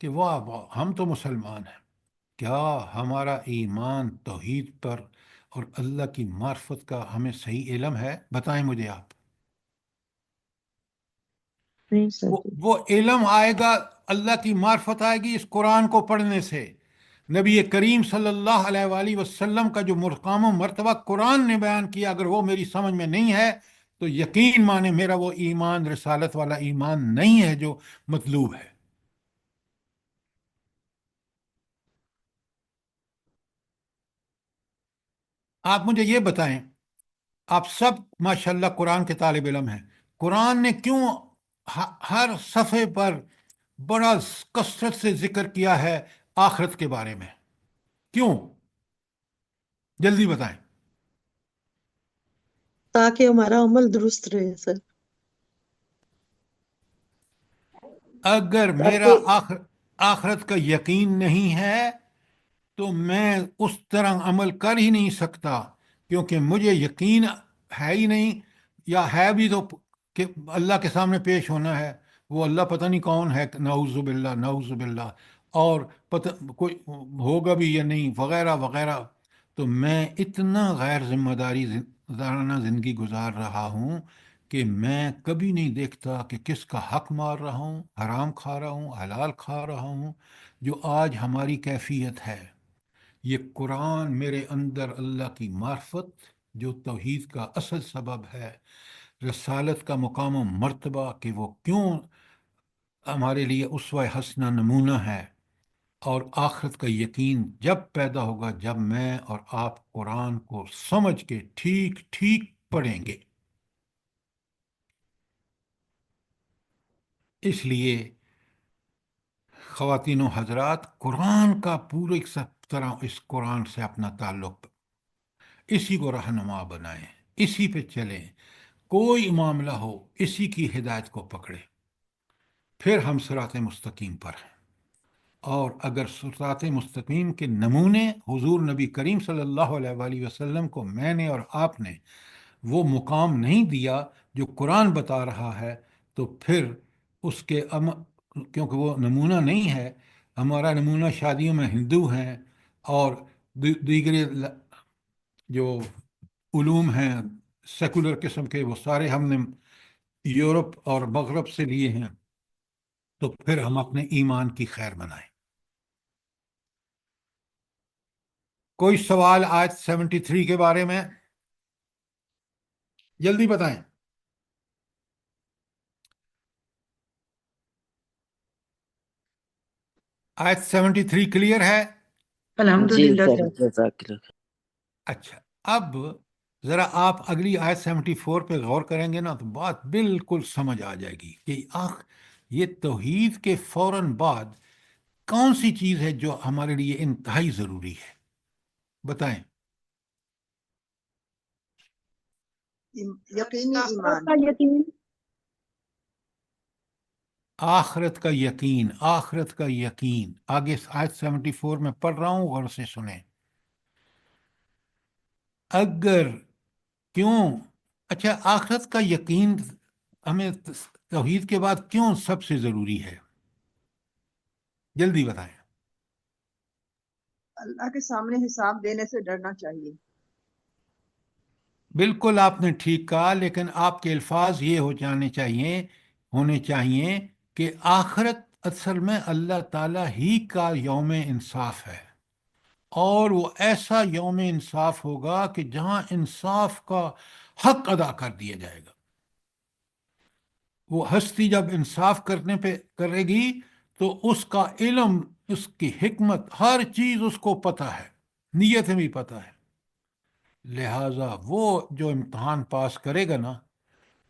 کہ واہ واہ ہم تو مسلمان ہیں، کیا ہمارا ایمان توحید پر اور اللہ کی معرفت کا ہمیں صحیح علم ہے؟ بتائیں مجھے آپ۔ نہیں سر وہ جی۔ وہ علم آئے گا، اللہ کی معرفت آئے گی اس قرآن کو پڑھنے سے۔ نبی کریم صلی اللہ علیہ وآلہ وسلم کا جو مقام و مرتبہ قرآن نے بیان کیا، اگر وہ میری سمجھ میں نہیں ہے تو یقین مانے میرا وہ ایمان رسالت والا ایمان نہیں ہے جو مطلوب ہے۔ آپ مجھے یہ بتائیں، آپ سب ماشاءاللہ قرآن کے طالب علم ہیں، قرآن نے کیوں ہر صفحے پر بڑا کثرت سے ذکر کیا ہے آخرت کے بارے میں؟ کیوں؟ جلدی بتائیں۔ تاکہ ہمارا عمل درست رہے سر۔ اگر میرا تاکہ آخرت کا یقین نہیں ہے تو میں اس طرح عمل کر ہی نہیں سکتا، کیونکہ مجھے یقین ہے ہی نہیں، یا ہے بھی تو کہ اللہ کے سامنے پیش ہونا ہے، وہ اللہ پتہ نہیں کون ہے، نعوذ باللہ نعوذ باللہ، اور پتہ کوئی ہوگا بھی یا نہیں وغیرہ وغیرہ۔ تو میں اتنا غیر ذمہ دارانہ زندگی گزار رہا ہوں کہ میں کبھی نہیں دیکھتا کہ کس کا حق مار رہا ہوں، حرام کھا رہا ہوں، حلال کھا رہا ہوں، جو آج ہماری کیفیت ہے۔ یہ قرآن میرے اندر اللہ کی معرفت جو توحید کا اصل سبب ہے، رسالت کا مقام و مرتبہ کہ وہ کیوں ہمارے لیے اسوہ حسنہ نمونہ ہے، اور آخرت کا یقین جب پیدا ہوگا جب میں اور آپ قرآن کو سمجھ کے ٹھیک ٹھیک پڑھیں گے۔ اس لیے خواتین و حضرات، قرآن کا پوری طرح اس قرآن سے اپنا تعلق، اسی کو رہنما بنائیں، اسی پہ چلیں، کوئی معاملہ ہو اسی کی ہدایت کو پکڑیں، پھر ہم صراط مستقیم پر ہیں۔ اور اگر صراط مستقیم کے نمونے حضور نبی کریم صلی اللہ علیہ وآلہ وسلم کو میں نے اور آپ نے وہ مقام نہیں دیا جو قرآن بتا رہا ہے، تو پھر اس کے کیونکہ وہ نمونہ نہیں ہے، ہمارا نمونہ شادیوں میں ہندو ہیں اور دیگر جو علوم ہیں سیکولر قسم کے، وہ سارے ہم نے یورپ اور مغرب سے لیے ہیں، تو پھر ہم اپنے ایمان کی خیر منائیں۔ کوئی سوال آیت 73 کے بارے میں؟ جلدی بتائیں۔ آیت 73 کلیئر ہے؟ جی الحمدللہ سر، سر۔ جزاک اللہ خیر۔ اچھا، اب ذرا آپ اگلی آیت 74 پہ غور کریں گے نا تو بات بالکل سمجھ آ جائے گی کہ یہ توحید کے فوراً بعد کون سی چیز ہے جو ہمارے لیے انتہائی ضروری ہے؟ بتائیں۔ یقینی ایمان۔ کا یقین، آخرت کا یقین، آخرت کا یقین۔ آگے آیت 74 میں پڑھ رہا ہوں، غور سے سنیں۔ اگر کیوں، اچھا آخرت کا یقین ہمیں توحید کے بعد کیوں سب سے ضروری ہے؟ جلدی بتائیں۔ اللہ کے سامنے حساب دینے سے ڈرنا چاہیے۔ بالکل آپ نے ٹھیک کہا، لیکن آپ کے الفاظ یہ ہونے چاہیے کہ آخرت اصل میں اللہ تعالیٰ ہی کا یوم انصاف ہے، اور وہ ایسا یوم انصاف ہوگا کہ جہاں انصاف کا حق ادا کر دیا جائے گا۔ وہ ہستی جب انصاف کرنے پہ کرے گی تو اس کا علم، اس کی حکمت، ہر چیز اس کو پتہ ہے، نیتیں بھی پتہ ہے، لہٰذا وہ جو امتحان پاس کرے گا نا،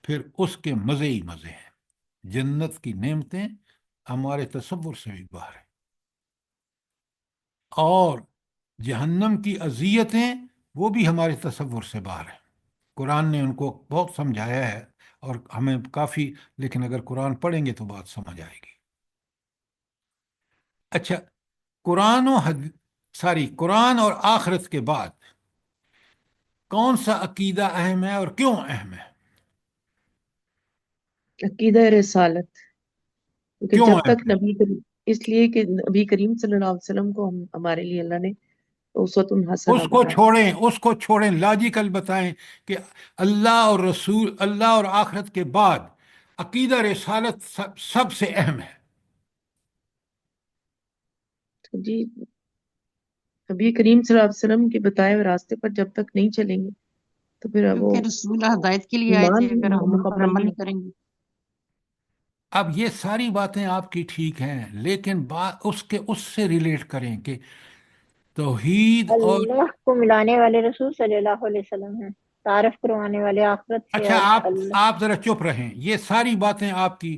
پھر اس کے مزے ہی مزے ہیں۔ جنت کی نعمتیں ہمارے تصور سے بھی باہر ہیں، اور جہنم کی اذیتیں وہ بھی ہمارے تصور سے باہر ہیں۔ قرآن نے ان کو بہت سمجھایا ہے اور ہمیں کافی، لیکن اگر قرآن پڑھیں گے تو بات سمجھ آئے گی۔ اچھا، قرآن اور آخرت کے بعد کون سا عقیدہ اہم ہے اور کیوں اہم ہے؟ عقیدہ رسالت، کیونکہ کیوں جب اہم تک ہے؟ اس لیے کہ نبی کریم صلی اللہ علیہ وسلم کو ہمارے لیے اللہ نے اسوۃ حسنہ بنایا. اس کو چھوڑیں، لاجیکل بتائیں کہ اللہ اور رسول، اللہ اور آخرت کے بعد عقیدہ رسالت سب سے اہم ہے۔ جی نبی کریم صلی اللہ علیہ وسلم کے بتائے ہوئے راستے پر جب تک نہیں چلیں گے تو پھر وہ کیونکہ رسول ہدایت کے لیے آئے تھے، ایمان اگر ہم ان پر مکمل عمل نہیں نہیں کریں گے۔ اب یہ ساری باتیں آپ کی ٹھیک ہیں، لیکن بات اس سے ریلیٹ کریں کہ توحید اور اللہ کو ملانے والے رسول صلی اللہ علیہ وسلم ہیں، تعارف کروانے والے آخرت سے اچھا، اور اللہ۔ آپ ذرا چپ رہیں، یہ ساری باتیں آپ کی۔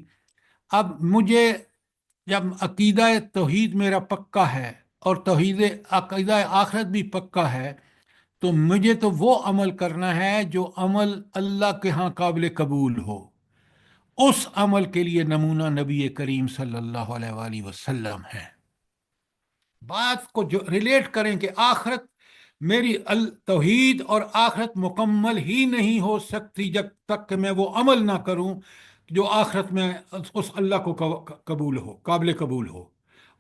اب مجھے جب عقیدہ توحید میرا پکا ہے اور عقیدہ آخرت بھی پکا ہے، تو مجھے تو وہ عمل کرنا ہے جو عمل اللہ کے ہاں قابل قبول ہو۔ اس عمل کے لیے نمونہ نبی کریم صلی اللہ علیہ وآلہ وسلم ہے۔ بات کو جو ریلیٹ کریں کہ آخرت میری توحید اور آخرت مکمل ہی نہیں ہو سکتی جب تک کہ میں وہ عمل نہ کروں جو آخرت میں اس اللہ کو قبول ہو، قابل قبول ہو،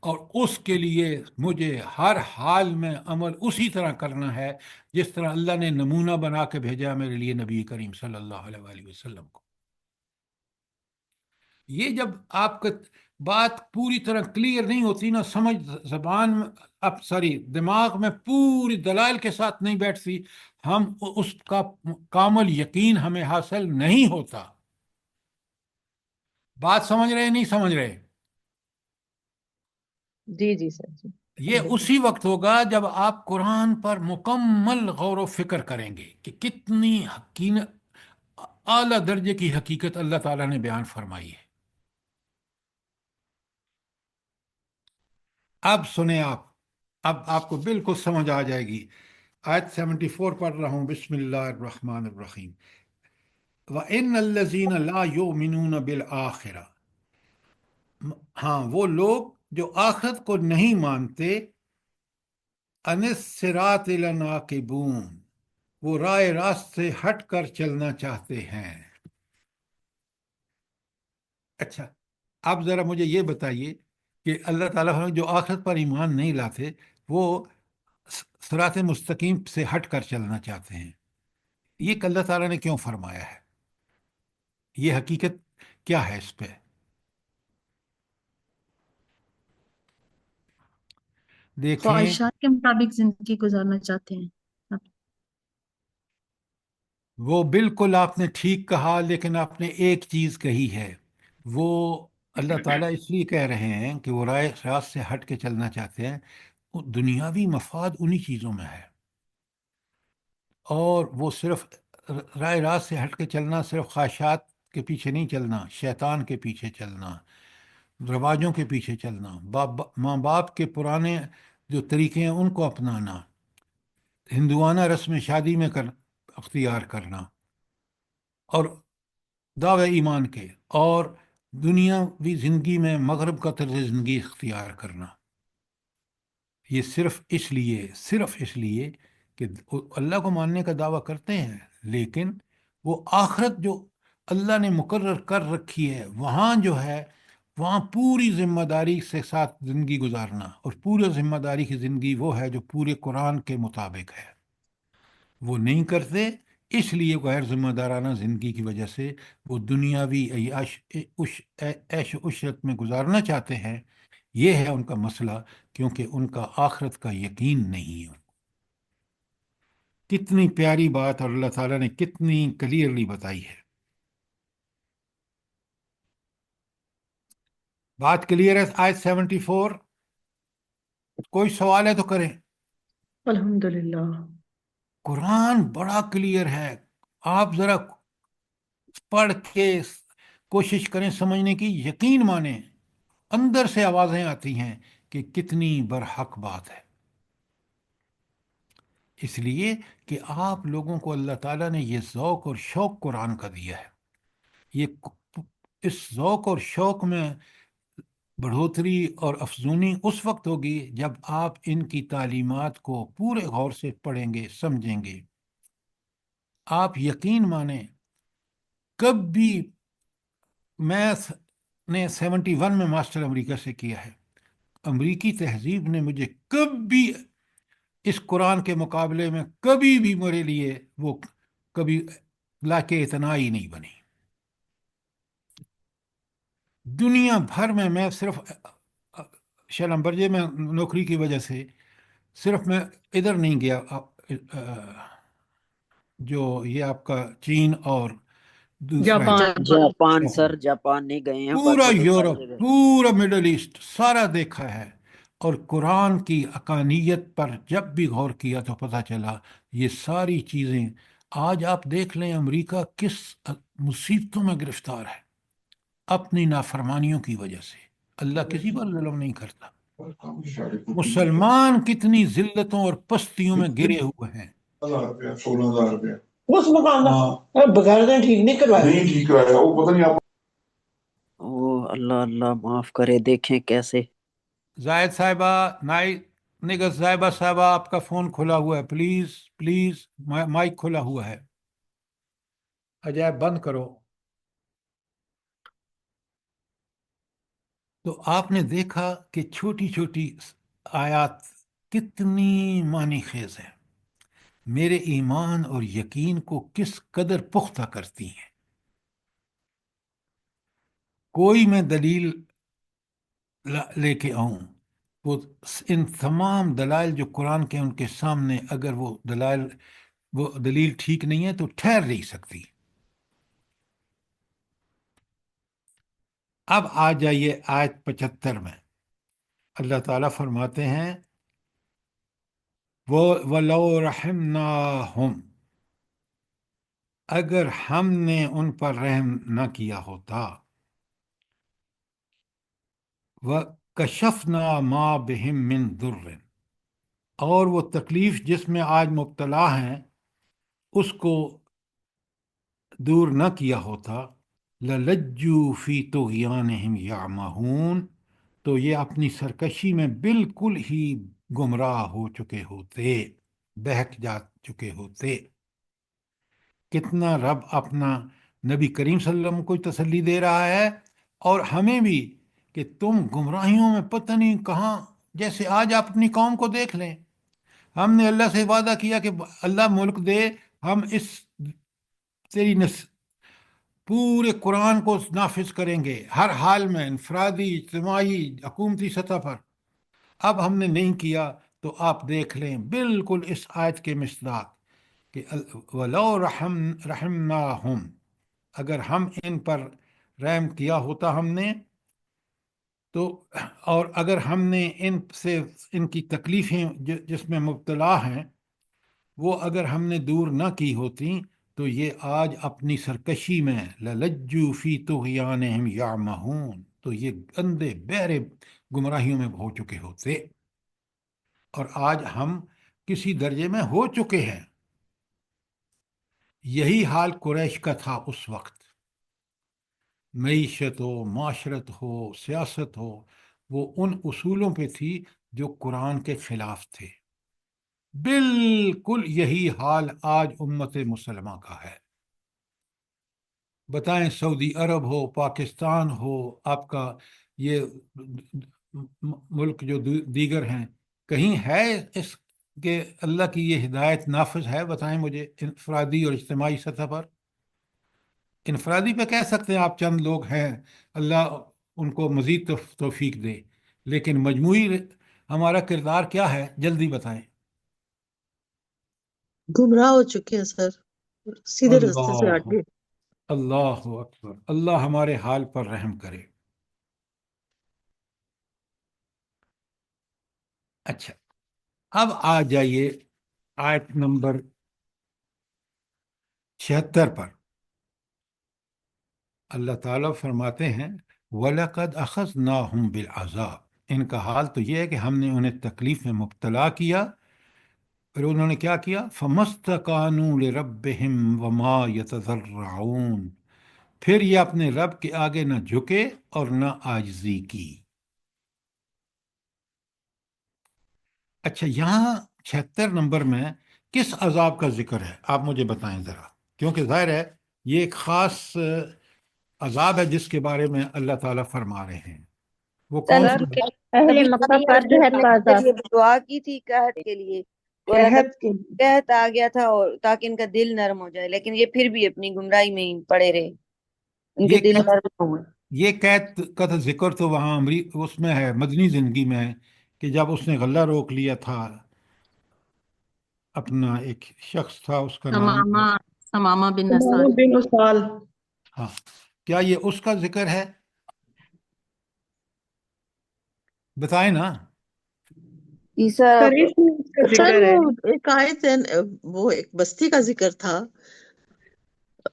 اور اس کے لیے مجھے ہر حال میں عمل اسی طرح کرنا ہے جس طرح اللہ نے نمونہ بنا کے بھیجا میرے لیے نبی کریم صلی اللہ علیہ وآلہ وسلم کو۔ یہ جب آپ کا بات پوری طرح کلیئر نہیں ہوتی نا، سمجھ زبان میں دماغ میں پوری دلائل کے ساتھ نہیں بیٹھتی، ہم اس کا کامل یقین ہمیں حاصل نہیں ہوتا۔ بات سمجھ رہے نہیں سمجھ رہے؟ جی جی سر جی یہ الحمدللہ. اسی وقت ہوگا جب آپ قرآن پر مکمل غور و فکر کریں گے کہ کتنی اعلیٰ درجے کی حقیقت اللہ تعالیٰ نے بیان فرمائی ہے۔ اب سنیں اب آپ کو بالکل سمجھ آ جائے گی۔ آیت 74 پڑھ رہا ہوں، بسم اللہ الرحمن الرحیم۔ وَإِنَّ الَّذِينَ لَا يُؤْمِنُونَ بِالْآخِرَةِ، ہاں وہ لوگ جو آخرت کو نہیں مانتے، عَنِ الصِّرَاطِ لَنَاكِبُونَ، وہ راہ راست سے ہٹ کر چلنا چاہتے ہیں۔ اچھا، اب ذرا مجھے یہ بتائیے کہ اللہ تعالیٰ جو آخرت پر ایمان نہیں لاتے وہ صراط مستقیم سے ہٹ کر چلنا چاہتے ہیں، یہ کہ اللہ تعالیٰ نے کیوں فرمایا ہے؟ یہ حقیقت کیا ہے اس پہ؟ دیکھیں، خواہشات کے مطابق زندگی گزارنا چاہتے ہیں۔ وہ بالکل آپ نے ٹھیک کہا، لیکن آپ نے ایک چیز کہی ہے، وہ اللہ تعالیٰ اس لیے کہہ رہے ہیں کہ وہ راہ راست سے ہٹ کے چلنا چاہتے ہیں، وہ دنیاوی مفاد انہی چیزوں میں ہے، اور وہ صرف راہ راست سے ہٹ کے چلنا صرف خواہشات کے پیچھے نہیں چلنا، شیطان کے پیچھے چلنا، رواجوں کے پیچھے چلنا، ماں باپ کے پرانے جو طریقے ہیں ان کو اپنانا، ہندوانہ رسم شادی میں اختیار کرنا، اور دعوے ایمان کے، اور دنیاوی زندگی میں مغرب کا طرز زندگی اختیار کرنا، یہ صرف اس لیے کہ اللہ کو ماننے کا دعویٰ کرتے ہیں، لیکن وہ آخرت جو اللہ نے مقرر کر رکھی ہے وہاں جو ہے، وہاں پوری ذمہ داری سے ساتھ زندگی گزارنا، اور پورے ذمہ داری کی زندگی وہ ہے جو پورے قرآن کے مطابق ہے، وہ نہیں کرتے، اس لیے غیر ذمہ دارانہ زندگی کی وجہ سے وہ دنیاوی عیش و عشرت میں گزارنا چاہتے ہیں۔ یہ ہے ان کا مسئلہ، کیونکہ ان کا آخرت کا یقین نہیں ہے۔ کتنی پیاری بات، اور اللہ تعالیٰ نے کتنی کلیئرلی بتائی ہے۔ بات کلیئر ہے؟ آیت 74، کوئی سوال ہے تو کریں۔ الحمدللہ. قرآن بڑا کلیئر ہے، آپ ذرا پڑھ کے کوشش کریں سمجھنے کی، یقین مانیں، اندر سے آوازیں آتی ہیں کہ کتنی برحق بات ہے، اس لیے کہ آپ لوگوں کو اللہ تعالیٰ نے یہ ذوق اور شوق قرآن کا دیا ہے۔ اس ذوق اور شوق میں بڑھوتری اور افزونی اس وقت ہوگی جب آپ ان کی تعلیمات کو پورے غور سے پڑھیں گے، سمجھیں گے۔ آپ یقین مانیں، کبھی میں نے 71 میں ماسٹر امریکہ سے کیا ہے، امریکی تہذیب نے مجھے کبھی اس قرآن کے مقابلے میں کبھی بھی میرے لیے وہ کبھی لاکے اتنا ہی نہیں بنی. دنیا بھر میں صرف شلمبرجے میں نوکری کی وجہ سے صرف میں ادھر نہیں گیا، جو یہ آپ کا چین اور دوسرا جاپان جاپان سر، جاپان نہیں گئے ہیں پر پورا بہت ساری یورپ، جگہ. پورا مڈل ایسٹ سارا دیکھا ہے. اور قرآن کی اقانیت پر جب بھی غور کیا تو پتہ چلا یہ ساری چیزیں. آج آپ دیکھ لیں امریکہ کس مصیبتوں میں گرفتار ہے اپنی نافرمانیوں کی وجہ سے. اللہ کسی پر ظلم نہیں کرتا. مسلمان کتنی ذلتوں اور پستیوں میں گرے ہوئے ہیں. 16,000 روپیہ اس مکان کا بغیر ٹھیک نہیں کروایا، نہیں ٹھیک کرایا، وہ پتہ نہیں آپ. او اللہ اللہ معاف کرے. دیکھیں کیسے. زائد صاحبہ، نگت صاحبہ آپ کا فون کھلا ہوا ہے، پلیز پلیز مائک کھلا ہوا ہے. عجائب بند کرو. تو آپ نے دیکھا کہ چھوٹی چھوٹی آیات کتنی معنی خیز ہیں، میرے ایمان اور یقین کو کس قدر پختہ کرتی ہیں. کوئی میں دلیل لے کے آؤں، وہ ان تمام دلائل جو قرآن کے ان کے سامنے، اگر وہ دلیل ٹھیک نہیں ہے تو ٹھہر نہیں سکتی. اب آ جائیے آیت 75 میں. اللہ تعالیٰ فرماتے ہیں وَلَوْ رَحِمْنَاهُمْ، اگر ہم نے ان پر رحم نہ کیا ہوتا، وَكَشَفْنَا مَا بِهِمْ مِنْ ضُرٍّ، اور وہ تکلیف جس میں آج مبتلا ہیں اس کو دور نہ کیا ہوتا، لَلَجُّوا فِي طُغْيَانِهِمْ يَعْمَهُونَ، تو یہ اپنی سرکشی میں بالکل ہی گمراہ ہو چکے ہوتے، بہک جا چکے ہوتے. کتنا رب اپنا نبی کریم صلی اللہ علیہ وسلم کو تسلی دے رہا ہے اور ہمیں بھی کہ تم گمراہیوں میں پتہ نہیں کہاں. جیسے آج آپ اپنی قوم کو دیکھ لیں، ہم نے اللہ سے وعدہ کیا کہ اللہ ملک دے، ہم اس تیری پورے قرآن کو نافذ کریں گے ہر حال میں، انفرادی، اجتماعی، حکومتی سطح پر. اب ہم نے نہیں کیا تو آپ دیکھ لیں بالکل اس آیت کے مصداق کہ وَلَوْ رَحِمْنَاهُمْ، اگر ہم ان پر رحم کیا ہوتا ہم نے تو، اور اگر ہم نے ان سے ان کی تکلیفیں جس میں مبتلا ہیں وہ اگر ہم نے دور نہ کی ہوتی تو یہ آج اپنی سرکشی میں لَلَجُّوا فِي طُغْيَانِهِمْ يَعْمَهُونَ، تو یہ اندھے بہرے گمراہیوں میں ہو چکے ہوتے. اور آج ہم کسی درجے میں ہو چکے ہیں. یہی حال قریش کا تھا اس وقت. معیشت ہو، معاشرت ہو، سیاست ہو، وہ ان اصولوں پہ تھی جو قرآن کے خلاف تھے. بالکل یہی حال آج امت مسلمہ کا ہے. بتائیں سعودی عرب ہو، پاکستان ہو، آپ کا یہ ملک جو دیگر ہیں، کہیں ہے اس کہ اللہ کی یہ ہدایت نافذ ہے؟ بتائیں مجھے انفرادی اور اجتماعی سطح پر. انفرادی پہ کہہ سکتے ہیں آپ چند لوگ ہیں، اللہ ان کو مزید توفیق دے، لیکن مجموعی ہمارا کردار کیا ہے؟ جلدی بتائیں. گمراہ ہو چکے ہیں سر، سیدھے راستے سے اللہ ہٹ گئے. اللہ اکبر. اللہ ہمارے حال پر رحم کرے. اچھا، اب آ جائیے آیت نمبر 76 پر. اللہ تعالیٰ فرماتے ہیں وَلَقَدْ أَخَذْنَاهُمْ بِالْعَذَابِ، ان کا حال تو یہ ہے کہ ہم نے انہیں تکلیف میں مبتلا کیا، پھر انہوں نے کیا کیا؟ فَمَسْتَقَانُوا لِرَبِّهِمْ وَمَا يَتَضَرَّعُونَ، پھر یہ اپنے رب کے آگے نہ جھکے اور نہ عاجزی کی. اچھا، یہاں 76 نمبر میں کس عذاب کا ذکر ہے؟ آپ مجھے بتائیں ذرا، کیونکہ ظاہر ہے یہ ایک خاص عذاب ہے جس کے بارے میں اللہ تعالیٰ فرما رہے ہیں. وہ کون سر سا؟ اہل نبی مکہ کریم پر نے قحط کا کے عذاب. لیے دعا کی تھی قحط کے لیے، تو اللہ قحط تعالیٰ کے قحط آ گیا تھا اور تاکہ ان کا دل نرم ہو جائے، لیکن یہ پھر بھی اپنی گمراہی میں ہی پڑے رہے، ان کے یہ دل قید نرم نہ ہوئے۔ یہ قید کا تو ذکر تو وہاں اس میں ہے، مدنی زندگی میں ہے، کہ جب اس نے غلہ روک لیا تھا اپنا، ایک شخص تھا اس کا نام، سمامہ سمامہ بن تمام نسال. بن سال. ہاں، کیا یہ اس کا ذکر ہے؟ بتائیں نا۔ عیسیٰ سر اس میں اس کا سر ذکر وہ ہے. ایک آیت ہے، وہ ایک بستی کا ذکر تھا،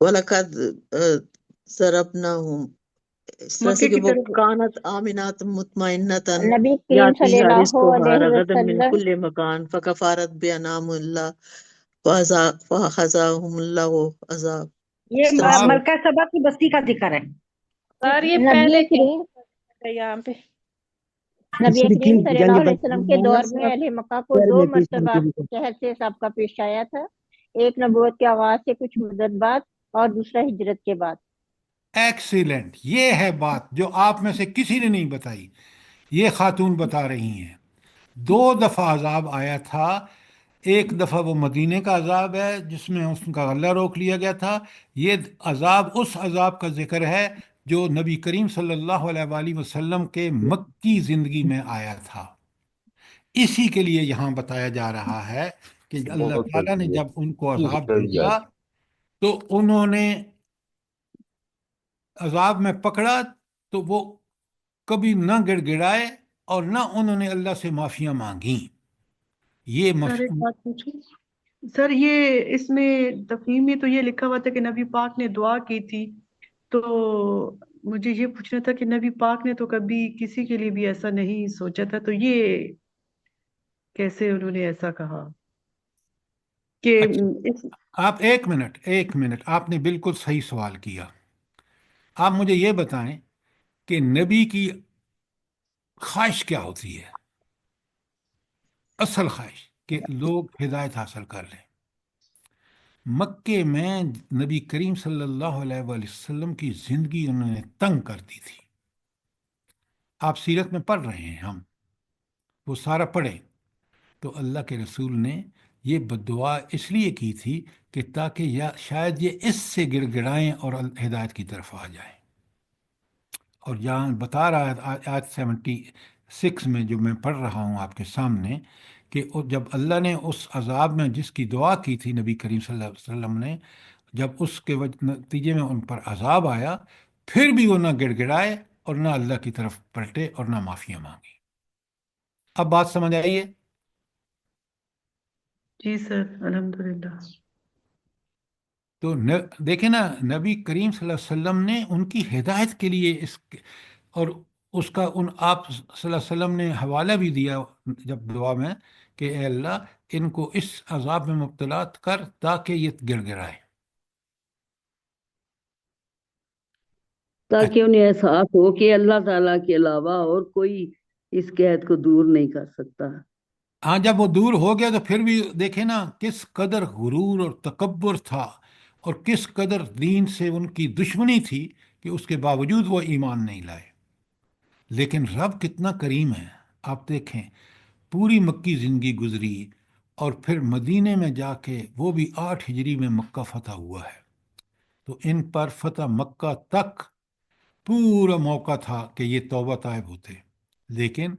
وَلَقَدْ ضَرَبْنَاهُمْ، اس طرح سے مکے کہ کی وہ طرف. کانت آمنات مطمئنۃ نبی کریم صلی یاتیہا اللہ رزقها علیہ رغدا من وسلم، كل مكان فكفرت بأنعم الله فأخذهم الله عذاب، اس یہ طرح سے۔ آپ ملکہ سبا کی بستی کا ذکر ہے۔ سر یہ نبی پہلے کریم یہاں پہ نبی کریم صلی اللہ علیہ وسلم کے دور میں اہل مکہ کو 2 مرتبہ شہر سے سابقہ پیش آیا تھا، ایک نبوت کے آغاز سے کچھ مدت بعد اور دوسرا ہجرت کے بعد. ایکسیلنٹ، یہ ہے بات جو آپ میں سے کسی نے نہیں بتائی، یہ خاتون بتا رہی ہیں۔ 2 دفعہ عذاب آیا تھا، ایک دفعہ وہ مدینے کا عذاب ہے جس میں اس کا غلہ روک لیا گیا تھا، یہ عذاب اس عذاب کا ذکر ہے جو نبی کریم صلی اللہ علیہ وآلہ وسلم کے مکی زندگی میں آیا تھا۔ اسی کے لیے یہاں بتایا جا رہا ہے کہ اللہ تعالیٰ نے جب ان کو عذاب دیا تو انہوں نے عذاب میں پکڑا تو وہ کبھی نہ گڑ گڑائے اور نہ انہوں نے اللہ سے معافیاں مانگیں۔ یہ سر ایک بات پوچھوں. سر یہ اس میں تفہیم میں تو یہ لکھا ہوا تھا کہ نبی پاک نے دعا کی تھی، تو مجھے یہ پوچھنا تھا کہ نبی پاک نے تو کبھی کسی کے لیے بھی ایسا نہیں سوچا تھا، تو یہ کیسے انہوں نے ایسا کہا کہ اچھا، اس. آپ ایک منٹ، آپ نے بالکل صحیح سوال کیا۔ آپ مجھے یہ بتائیں کہ نبی کی خواہش کیا ہوتی ہے؟ اصل خواہش کہ لوگ ہدایت حاصل کر لیں۔ مکے میں نبی کریم صلی اللہ علیہ وآلہ وسلم کی زندگی انہوں نے تنگ کر دی تھی۔ آپ سیرت میں پڑھ رہے ہیں، ہم وہ سارا پڑھیں تو اللہ کے رسول نے یہ بددعا اس لیے کی تھی کہ تاکہ یا شاید یہ اس سے گڑ گڑائیں اور ہدایت کی طرف آ جائیں۔ اور یہاں بتا رہا ہے آیت 76 میں جو میں پڑھ رہا ہوں آپ کے سامنے، کہ جب اللہ نے اس عذاب میں جس کی دعا کی تھی نبی کریم صلی اللہ علیہ وسلم نے، جب اس کے نتیجے میں ان پر عذاب آیا، پھر بھی وہ نہ گڑ گڑائے اور نہ اللہ کی طرف پلٹے اور نہ معافیاں مانگی۔ اب بات سمجھ آئیے؟ جی سر، الحمدللہ. تو دیکھیں نا، نبی کریم صلی اللہ علیہ وسلم نے ان کی ہدایت کے لیے اور اس کا آپ صلی اللہ علیہ وسلم نے حوالہ بھی دیا جب دعا میں کہ اے اللہ ان کو اس عذاب میں مبتلا کر تاکہ یہ گڑ گڑائے، تاکہ انہیں احساس ہو کہ اللہ تعالیٰ کے علاوہ اور کوئی اس قحط کو دور نہیں کر سکتا۔ ہاں، جب وہ دور ہو گیا تو پھر بھی دیکھیں نا کس قدر غرور اور تکبر تھا اور کس قدر دین سے ان کی دشمنی تھی کہ اس کے باوجود وہ ایمان نہیں لائے۔ لیکن رب کتنا کریم ہے، آپ دیکھیں پوری مکی زندگی گزری اور پھر مدینے میں جا کے وہ بھی 8 ہجری میں مکہ فتح ہوا ہے، تو ان پر فتح مکہ تک پورا موقع تھا کہ یہ توبہ طائب ہوتے، لیکن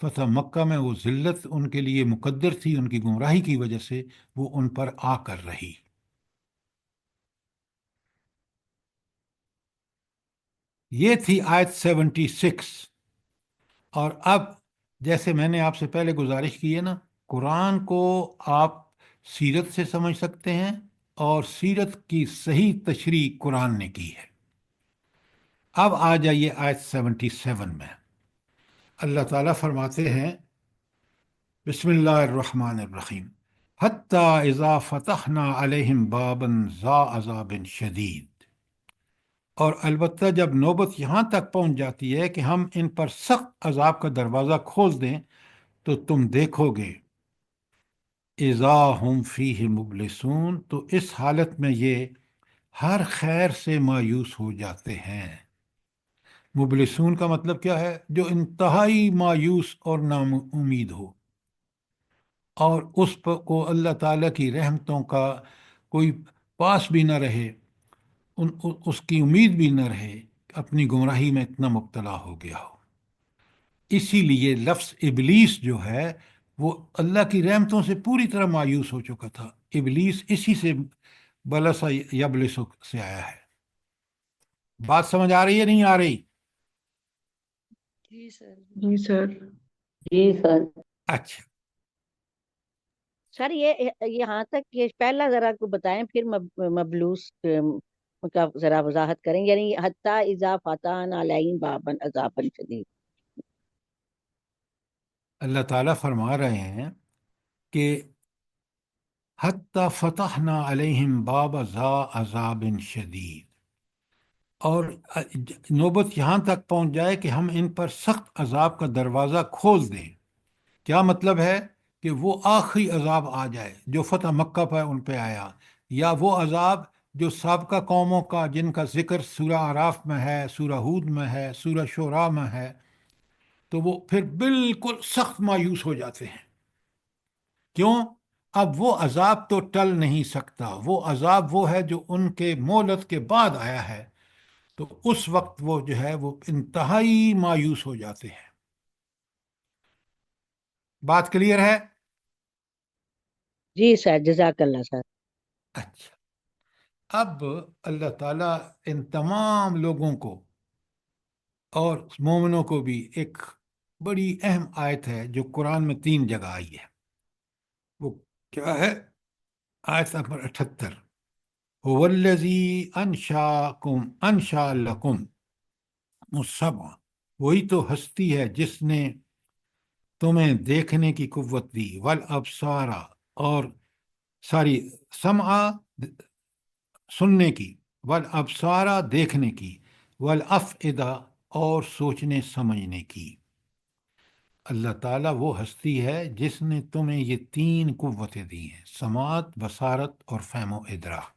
فتح مکہ میں وہ ذلت ان کے لیے مقدر تھی، ان کی گمراہی کی وجہ سے وہ ان پر آ کر رہی۔ یہ تھی آیت 76۔ اور اب جیسے میں نے آپ سے پہلے گزارش کی ہے نا، قرآن کو آپ سیرت سے سمجھ سکتے ہیں اور سیرت کی صحیح تشریح قرآن نے کی ہے۔ اب آ جائیے آیت 77 میں، اللہ تعالیٰ فرماتے ہیں بسم اللہ الرحمن الرحیم، حتی اذا فتحنا علیہم بابا ذا عذاب شدید، اور البتہ جب نوبت یہاں تک پہنچ جاتی ہے کہ ہم ان پر سخت عذاب کا دروازہ کھول دیں تو تم دیکھو گے اذا ہم فیہ مبلسون، تو اس حالت میں یہ ہر خیر سے مایوس ہو جاتے ہیں۔ مبلسون کا مطلب کیا ہے؟ جو انتہائی مایوس اور نا امید ہو، اور اس پر کو اللہ تعالیٰ کی رحمتوں کا کوئی پاس بھی نہ رہے، اس کی امید بھی نہ رہے، اپنی گمراہی میں اتنا مبتلا ہو گیا ہو۔ اسی لیے لفظ ابلیس جو ہے وہ اللہ کی رحمتوں سے پوری طرح مایوس ہو چکا تھا۔ ابلیس اسی سے بلسا یبلس سے آیا ہے۔ بات سمجھ آ رہی ہے نہیں آ رہی؟ جی سر جی سر۔ جی سر۔ اچھا، سر یہ یہاں تک یہ پہلا ذرا کو بتائیں، پھر مبلوس کا ذرا وضاحت کریں، یعنی حتیٰ اذا فتحنا علیہم بابا عذابا شدید۔ اللہ تعالیٰ فرما رہے ہیں کہ حتی فتحنا علیہم باب ذا عذاب شدید، اور نوبت یہاں تک پہنچ جائے کہ ہم ان پر سخت عذاب کا دروازہ کھول دیں۔ کیا مطلب ہے؟ کہ وہ آخری عذاب آ جائے جو فتح مکہ پر ان پہ آیا، یا وہ عذاب جو سابقہ قوموں کا جن کا ذکر سورہ اعراف میں ہے، سورہ ہود میں ہے، سورہ شعراء میں ہے، تو وہ پھر بالکل سخت مایوس ہو جاتے ہیں۔ کیوں؟ اب وہ عذاب تو ٹل نہیں سکتا، وہ عذاب وہ ہے جو ان کے مہلت کے بعد آیا ہے، تو اس وقت وہ جو ہے وہ انتہائی مایوس ہو جاتے ہیں۔ بات کلیئر ہے؟ جی سر، جزاک اللہ سر۔ اچھا، اب اللہ تعالیٰ ان تمام لوگوں کو اور مومنوں کو بھی ایک بڑی اہم آیت ہے جو قرآن میں 3 جگہ آئی ہے، وہ کیا ہے؟ آیت نمبر 78، هو الذی انشاء لکم السمع، وہی تو ہستی ہے جس نے تمہیں دیکھنے کی قوت دی، والابصار، اور ساری سمع سننے کی، والابصار دیکھنے کی، والافئدہ اور سوچنے سمجھنے کی۔ اللہ تعالیٰ وہ ہستی ہے جس نے تمہیں یہ 3 قوتیں دی ہیں، سماعت، بصارت اور فہم و ادراک۔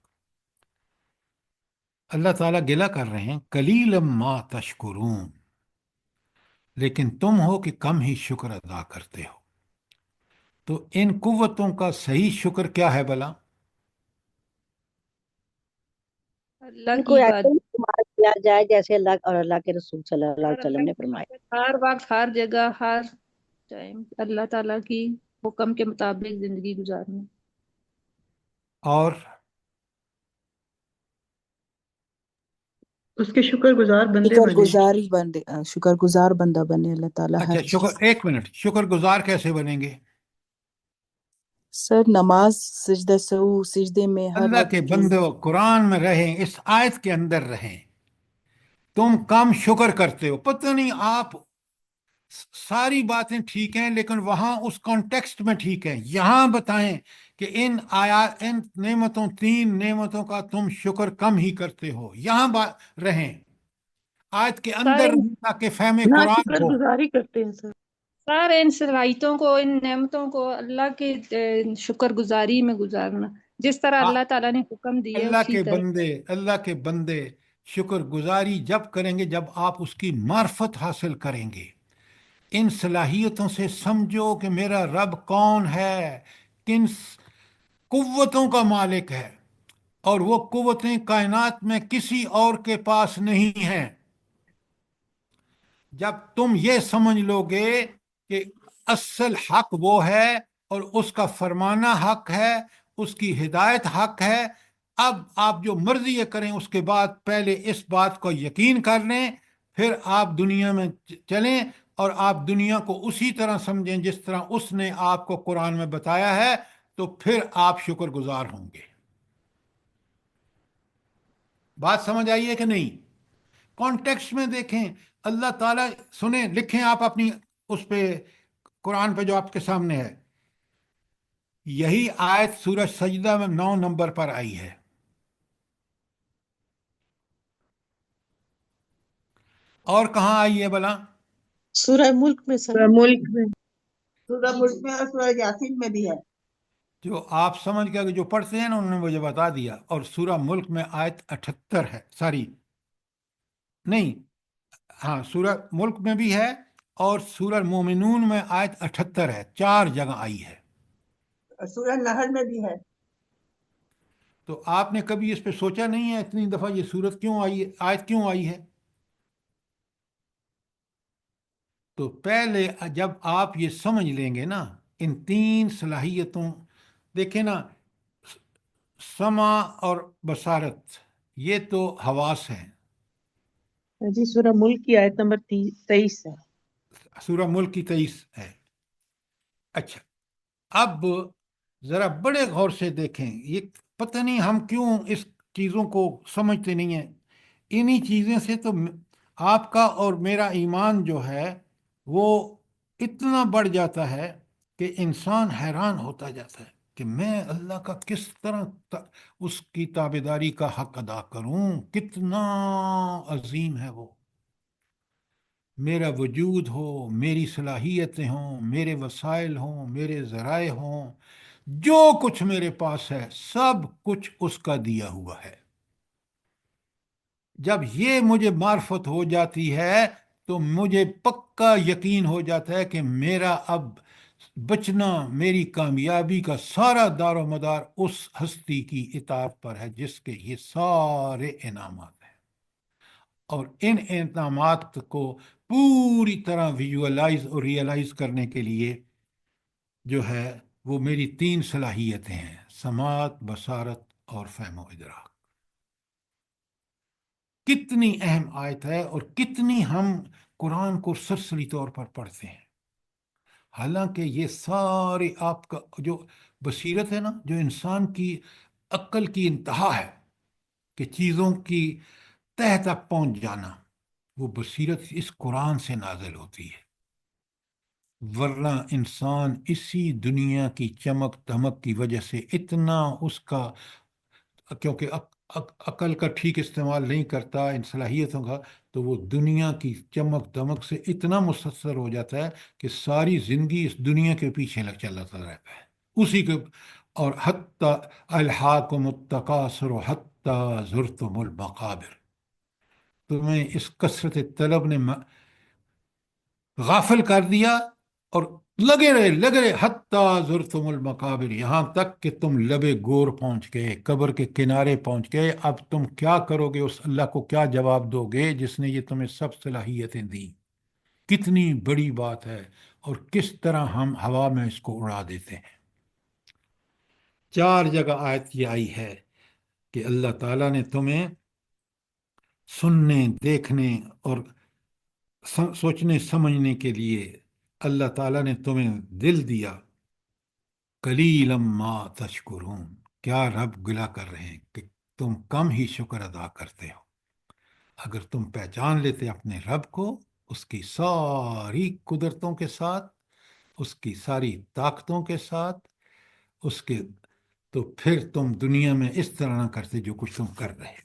اللہ تعالیٰ گلہ کر رہے ہیں قلیلا ما تشکرون، لیکن تم ہو کہ کم ہی شکر ادا کرتے ہو۔ تو ان قوتوں کا صحیح شکر کیا ہے بلا؟ اللہ ان کو کی ایسے ہی عبادت، استعمال کیا جائے جیسے اللہ اور اللہ کے رسول صلی اللہ اور علیہ وسلم اللہ نے کی فرمایا۔ عبادت ہر وقت، ہر جگہ، ہر ٹائم اللہ تعالیٰ کی حکم کے مطابق زندگی گزارنا۔ اور اس کے شکر گزار بندے شکر بنے۔ گزاری بندے شکر گزار بندہ بنے اللہ تعالیٰ ہر اچھا، چیز۔ ایک منٹ، شکر گزار کیسے بنیں گے؟ سر نماز، سجدہ سہو، سجدے میں ہر اللہ وقت کے جو بندے قرآن میں رہیں، اس آیت کے اندر رہیں۔ تم کم شکر کرتے ہو، پتہ نہیں، آپ ساری باتیں ٹھیک ہیں لیکن وہاں اس کانٹیکسٹ میں ٹھیک ہیں، یہاں بتائیں کہ ان نعمتوں 3 نعمتوں کا تم شکر کم ہی کرتے ہو، یہاں رہیں، آیت کے اندر سارے رہیں تاکہ فہم نہ قرآن شکر ہو۔ گزاری کرتے ہیں سر۔ سارے ان صلاحیتوں کو، ان نعمتوں کو اللہ کے شکر گزاری میں گزارنا، جس طرح آ- اللہ تعالیٰ نے حکم دیا اسی طرح۔ اللہ کے بندے شکر گزاری جب کریں گے جب آپ اس کی معرفت حاصل کریں گے، ان صلاحیتوں سے سمجھو کہ میرا رب کون ہے، کن قوتوں کا مالک ہے، اور وہ قوتیں کائنات میں کسی اور کے پاس نہیں ہیں۔ جب تم یہ سمجھ لو گے کہ اصل حق وہ ہے اور اس کا فرمانا حق ہے، اس کی ہدایت حق ہے، اب آپ جو مرضی یہ کریں، اس کے بعد پہلے اس بات کو یقین کر لیں، پھر آپ دنیا میں چلیں اور آپ دنیا کو اسی طرح سمجھیں جس طرح اس نے آپ کو قرآن میں بتایا ہے، تو پھر آپ شکر گزار ہوں گے۔ بات سمجھ آئی ہے کہ نہیں؟ کانٹیکسٹ میں دیکھیں، اللہ تعالیٰ، سنیں، لکھیں آپ اپنی اس پہ، قرآن پہ جو آپ کے سامنے ہے، یہی آیت سورہ سجدہ میں 9 نمبر پر آئی ہے۔ اور کہاں آئی ہے بلا؟ سورہ ملک میں سر۔ سورہ ملک میں۔ سورہ ملک میں اور سورہ یاسین میں بھی ہے۔ جو آپ سمجھ گئے، جو پڑھتے ہیں نا انہوں نے مجھے بتا دیا، اور سورہ ملک میں آیت 78 ہے، ساری نہیں، ہاں سورہ ملک میں بھی ہے اور سورہ مومنون میں آیت 78 ہے، 4 جگہ آئی ہے. سورہ نحل میں بھی ہے. تو آپ نے کبھی اس پہ سوچا نہیں ہے اتنی دفعہ یہ سورت کیوں آئی ہے، آیت کیوں آئی ہے؟ تو پہلے جب آپ یہ سمجھ لیں گے نا ان 3 صلاحیتوں، دیکھیں نا، سمع اور بصارت یہ تو حواس ہیں. جی سورہ ملک کی آیت نمبر 23 ہے. سورہ ملک کی 23 ہے. اچھا، اب ذرا بڑے غور سے دیکھیں، یہ پتہ نہیں ہم کیوں اس چیزوں کو سمجھتے نہیں ہیں. انہی چیزیں سے تو آپ کا اور میرا ایمان جو ہے وہ اتنا بڑھ جاتا ہے کہ انسان حیران ہوتا جاتا ہے کہ میں اللہ کا کس طرح اس کی تابعداری کا حق ادا کروں، کتنا عظیم ہے وہ. میرا وجود ہو، میری صلاحیتیں ہوں، میرے وسائل ہوں، میرے ذرائع ہوں، جو کچھ میرے پاس ہے سب کچھ اس کا دیا ہوا ہے. جب یہ مجھے معرفت ہو جاتی ہے تو مجھے پکا یقین ہو جاتا ہے کہ میرا اب بچنا، میری کامیابی کا سارا دار و مدار اس ہستی کی اطاعت پر ہے جس کے یہ سارے انعامات ہیں. اور ان انعامات کو پوری طرح ویژولائز اور ریئلائز کرنے کے لیے جو ہے وہ میری 3 صلاحیتیں ہیں، سماعت، بصارت اور فہم و ادراک. کتنی اہم آیت ہے اور کتنی ہم قرآن کو سرسری طور پر پڑھتے ہیں، حالانکہ یہ سارے آپ کا جو بصیرت ہے نا، جو انسان کی عقل کی انتہا ہے کہ چیزوں کی تہ تک پہنچ جانا، وہ بصیرت اس قرآن سے نازل ہوتی ہے. ورنہ انسان اسی دنیا کی چمک دمک کی وجہ سے اتنا اس کا، کیونکہ عقل کا ٹھیک استعمال نہیں کرتا ان صلاحیتوں کا، تو وہ دنیا کی چمک دمک سے اتنا متاثر ہو جاتا ہے کہ ساری زندگی اس دنیا کے پیچھے لگ چلاتا رہتا ہے اسی کے. اور حتی الہاکم التکاثر حتی زرتم المقابر، تمہیں اس کثرت طلب نے غافل کر دیا اور لگے رہے حتی زرتم المقابر، یہاں تک کہ تم لبے گور پہنچ گئے، قبر کے کنارے پہنچ گئے. اب تم کیا کرو گے؟ اس اللہ کو کیا جواب دو گے جس نے یہ تمہیں سب صلاحیتیں دیں؟ کتنی بڑی بات ہے اور کس طرح ہم ہوا میں اس کو اڑا دیتے ہیں. 4 جگہ آیت یہ آئی ہے کہ اللہ تعالیٰ نے تمہیں سننے، دیکھنے اور سوچنے سمجھنے کے لیے اللہ تعالیٰ نے تمہیں دل دیا. قلیلا ما تشکرون، کیا رب گلا کر رہے ہیں کہ تم کم ہی شکر ادا کرتے ہو. اگر تم پہچان لیتے اپنے رب کو، اس کی ساری قدرتوں کے ساتھ، اس کی ساری طاقتوں کے ساتھ، اس کے، تو پھر تم دنیا میں اس طرح نہ کرتے جو کچھ تم کر رہے.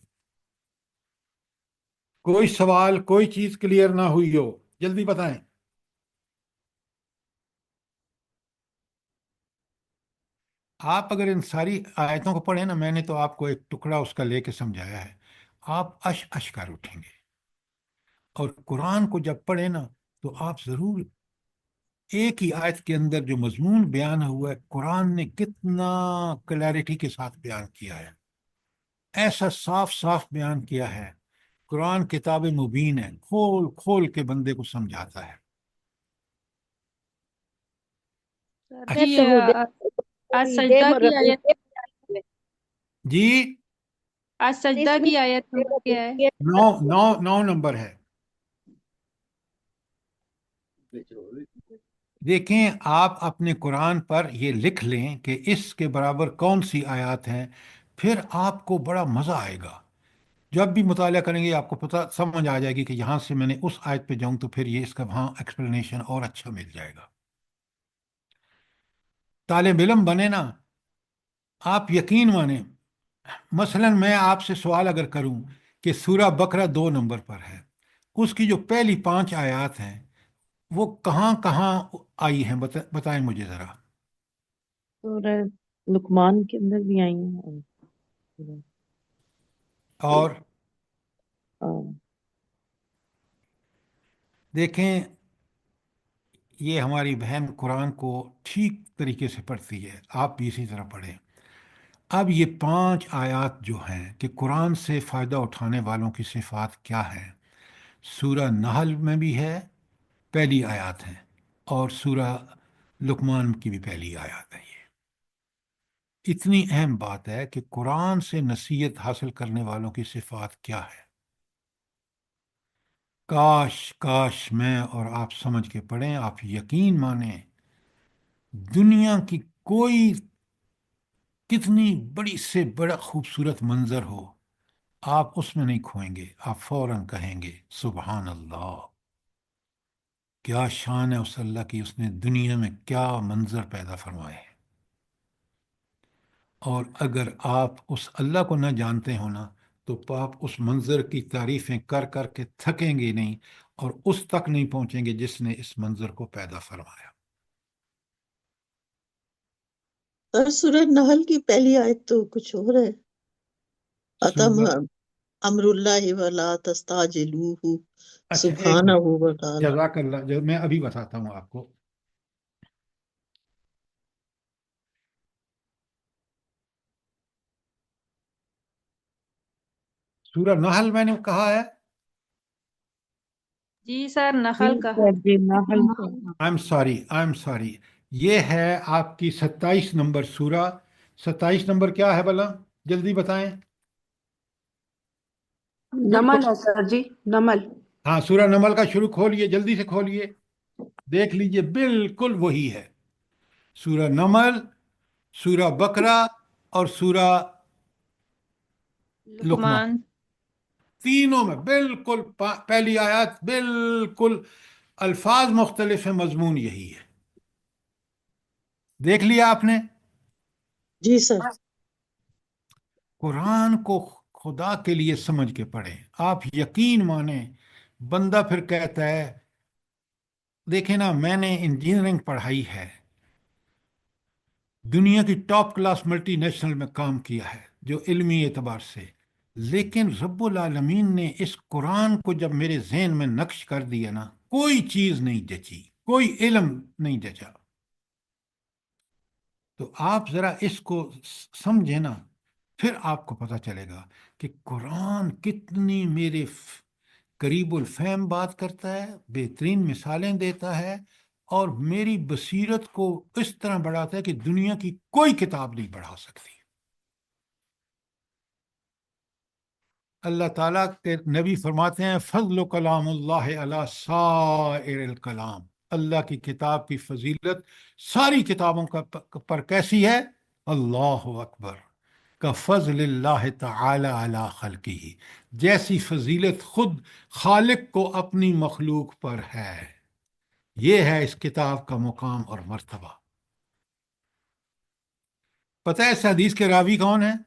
کوئی سوال، کوئی چیز کلیئر نہ ہوئی ہو جلدی بتائیں. آپ اگر ان ساری آیتوں کو پڑھیں نا، میں نے تو آپ کو ایک ٹکڑا اس کا لے کے سمجھایا ہے، آپ اش کر اٹھیں گے. اور قرآن کو جب پڑھیں نا تو آپ ضرور ایک ہی آیت کے اندر جو مضمون بیان ہوا ہے قرآن نے کتنا کلیئرٹی کے ساتھ بیان کیا ہے، ایسا صاف صاف بیان کیا ہے. قرآن کتاب مبین ہے، کھول کھول کے بندے کو سمجھاتا ہے. جی آج دے سجدہ کی آیت، جی آج سجدہ کی آیت نمبر کیا ہے؟ 9 نمبر ہے. دیکھیں آپ اپنے قرآن پر یہ لکھ لیں کہ اس کے برابر کون سی آیات ہیں، پھر آپ کو بڑا مزہ آئے گا. جب بھی مطالعہ کریں گے آپ کو پتہ سمجھ آ جائے گی کہ یہاں سے میں نے اس آیت پہ جاؤں تو پھر یہ اس کا وہاں ایکسپلینیشن اور اچھا مل جائے گا. طالب علم بنے نا، آپ یقین مانیں. مثلا میں آپ سے سوال اگر کروں کہ سورہ بقرہ 2 نمبر پر ہے، اس کی جو پہلی 5 آیات ہیں وہ کہاں کہاں آئی ہیں، بتائیں مجھے ذرا. سورہ لقمان کے اندر بھی آئی ہیں اور دیکھیں، یہ ہماری بہن قرآن کو ٹھیک طریقے سے پڑھتی ہے، آپ بھی اسی طرح پڑھیں۔ اب یہ 5 آیات جو ہیں کہ قرآن سے فائدہ اٹھانے والوں کی صفات کیا ہیں، سورہ نحل میں بھی ہے، پہلی آیات ہے، اور سورہ لقمان کی بھی پہلی آیات ہے۔ یہ اتنی اہم بات ہے کہ قرآن سے نصیحت حاصل کرنے والوں کی صفات کیا ہے۔ کاش کاش میں اور آپ سمجھ کے پڑھیں، آپ یقین مانیں، دنیا کی کوئی کتنی بڑی سے بڑا خوبصورت منظر ہو، آپ اس میں نہیں کھوئیں گے، آپ فوراً کہیں گے سبحان اللہ، کیا شان ہے اس اللہ کی، اس نے دنیا میں کیا منظر پیدا فرمائے ہیں۔ اور اگر آپ اس اللہ کو نہ جانتے ہو نا، تو آپ اس منظر کی تعریفیں کر کر کے تھکیں گے نہیں، اور اس تک نہیں پہنچیں گے جس نے اس منظر کو پیدا فرمایا۔ اور سورہ نحل کی پہلی آیت تو کچھ اور ہے، اتم سورہ امر اللہ ولا تستعجلوہ اچھا ایک سبحانہ منٹ، وتعالی۔ جزاک اللہ، جو میں ابھی بتاتا ہوں آپ کو۔ سورہ نحل میں نے کہا ہے، جی سر، جی نخل کا ہے۔ سر، جی نحل سے۔ آئی ایم سوری، یہ ہے آپ کی 27 نمبر سورہ۔ 27 نمبر کیا ہے بلا، جلدی بتائیں۔ نمل بالکل، ہے سر جی، نمل۔ ہاں، سورہ نمل کا شروع کھولیے، جلدی سے کھولیے، دیکھ لیجئے، بالکل وہی ہے، سورہ نمل، سورہ بقرہ اور سورہ لقمان، لقمان۔ تینوں میں بالکل پہلی آیات بالکل، الفاظ مختلف ہیں، مضمون یہی ہے۔ دیکھ لیا آپ نے؟ جی سر۔ قرآن کو خدا کے لیے سمجھ کے پڑھیں، آپ یقین مانیں، بندہ پھر کہتا ہے، دیکھیں نا، میں نے انجینئرنگ پڑھائی ہے، دنیا کی ٹاپ کلاس ملٹی نیشنل میں کام کیا ہے جو علمی اعتبار سے، لیکن رب العالمین نے اس قرآن کو جب میرے ذہن میں نقش کر دیا نا، کوئی چیز نہیں جچی، کوئی علم نہیں جچا۔ تو آپ ذرا اس کو سمجھیں نا، پھر آپ کو پتہ چلے گا کہ قرآن کتنی میرے قریب الفہم بات کرتا ہے، بہترین مثالیں دیتا ہے، اور میری بصیرت کو اس طرح بڑھاتا ہے کہ دنیا کی کوئی کتاب نہیں بڑھا سکتی۔ اللہ تعالیٰ کے نبی فرماتے ہیں، فضل کلام اللہ علی سائر الکلام، اللہ کی کتاب کی فضیلت ساری کتابوں پر کیسی ہے؟ اللہ اکبر، کا فضل اللہ تعالی علی خلقہ، جیسی فضیلت خود خالق کو اپنی مخلوق پر ہے۔ یہ ہے اس کتاب کا مقام اور مرتبہ۔ پتہ ہے اس حدیث کے راوی کون ہیں؟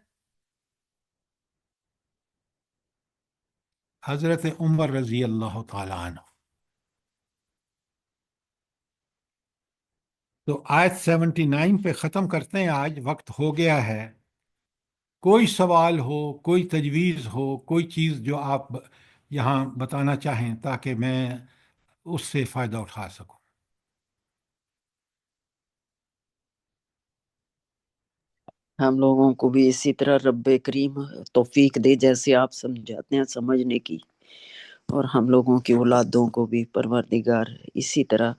حضرت عمر رضی اللہ تعالیٰ عنہ۔ تو آیت 79 پہ ختم کرتے ہیں، آج وقت ہو گیا ہے۔ کوئی سوال ہو، کوئی تجویز ہو، کوئی چیز جو آپ یہاں بتانا چاہیں تاکہ میں اس سے فائدہ اٹھا سکوں۔ ہم لوگوں کو بھی اسی طرح رب کریم توفیق دے جیسے آپ سمجھاتے ہیں سمجھنے کی، اور ہم لوگوں کی اولادوں کو بھی پروردگار اسی طرح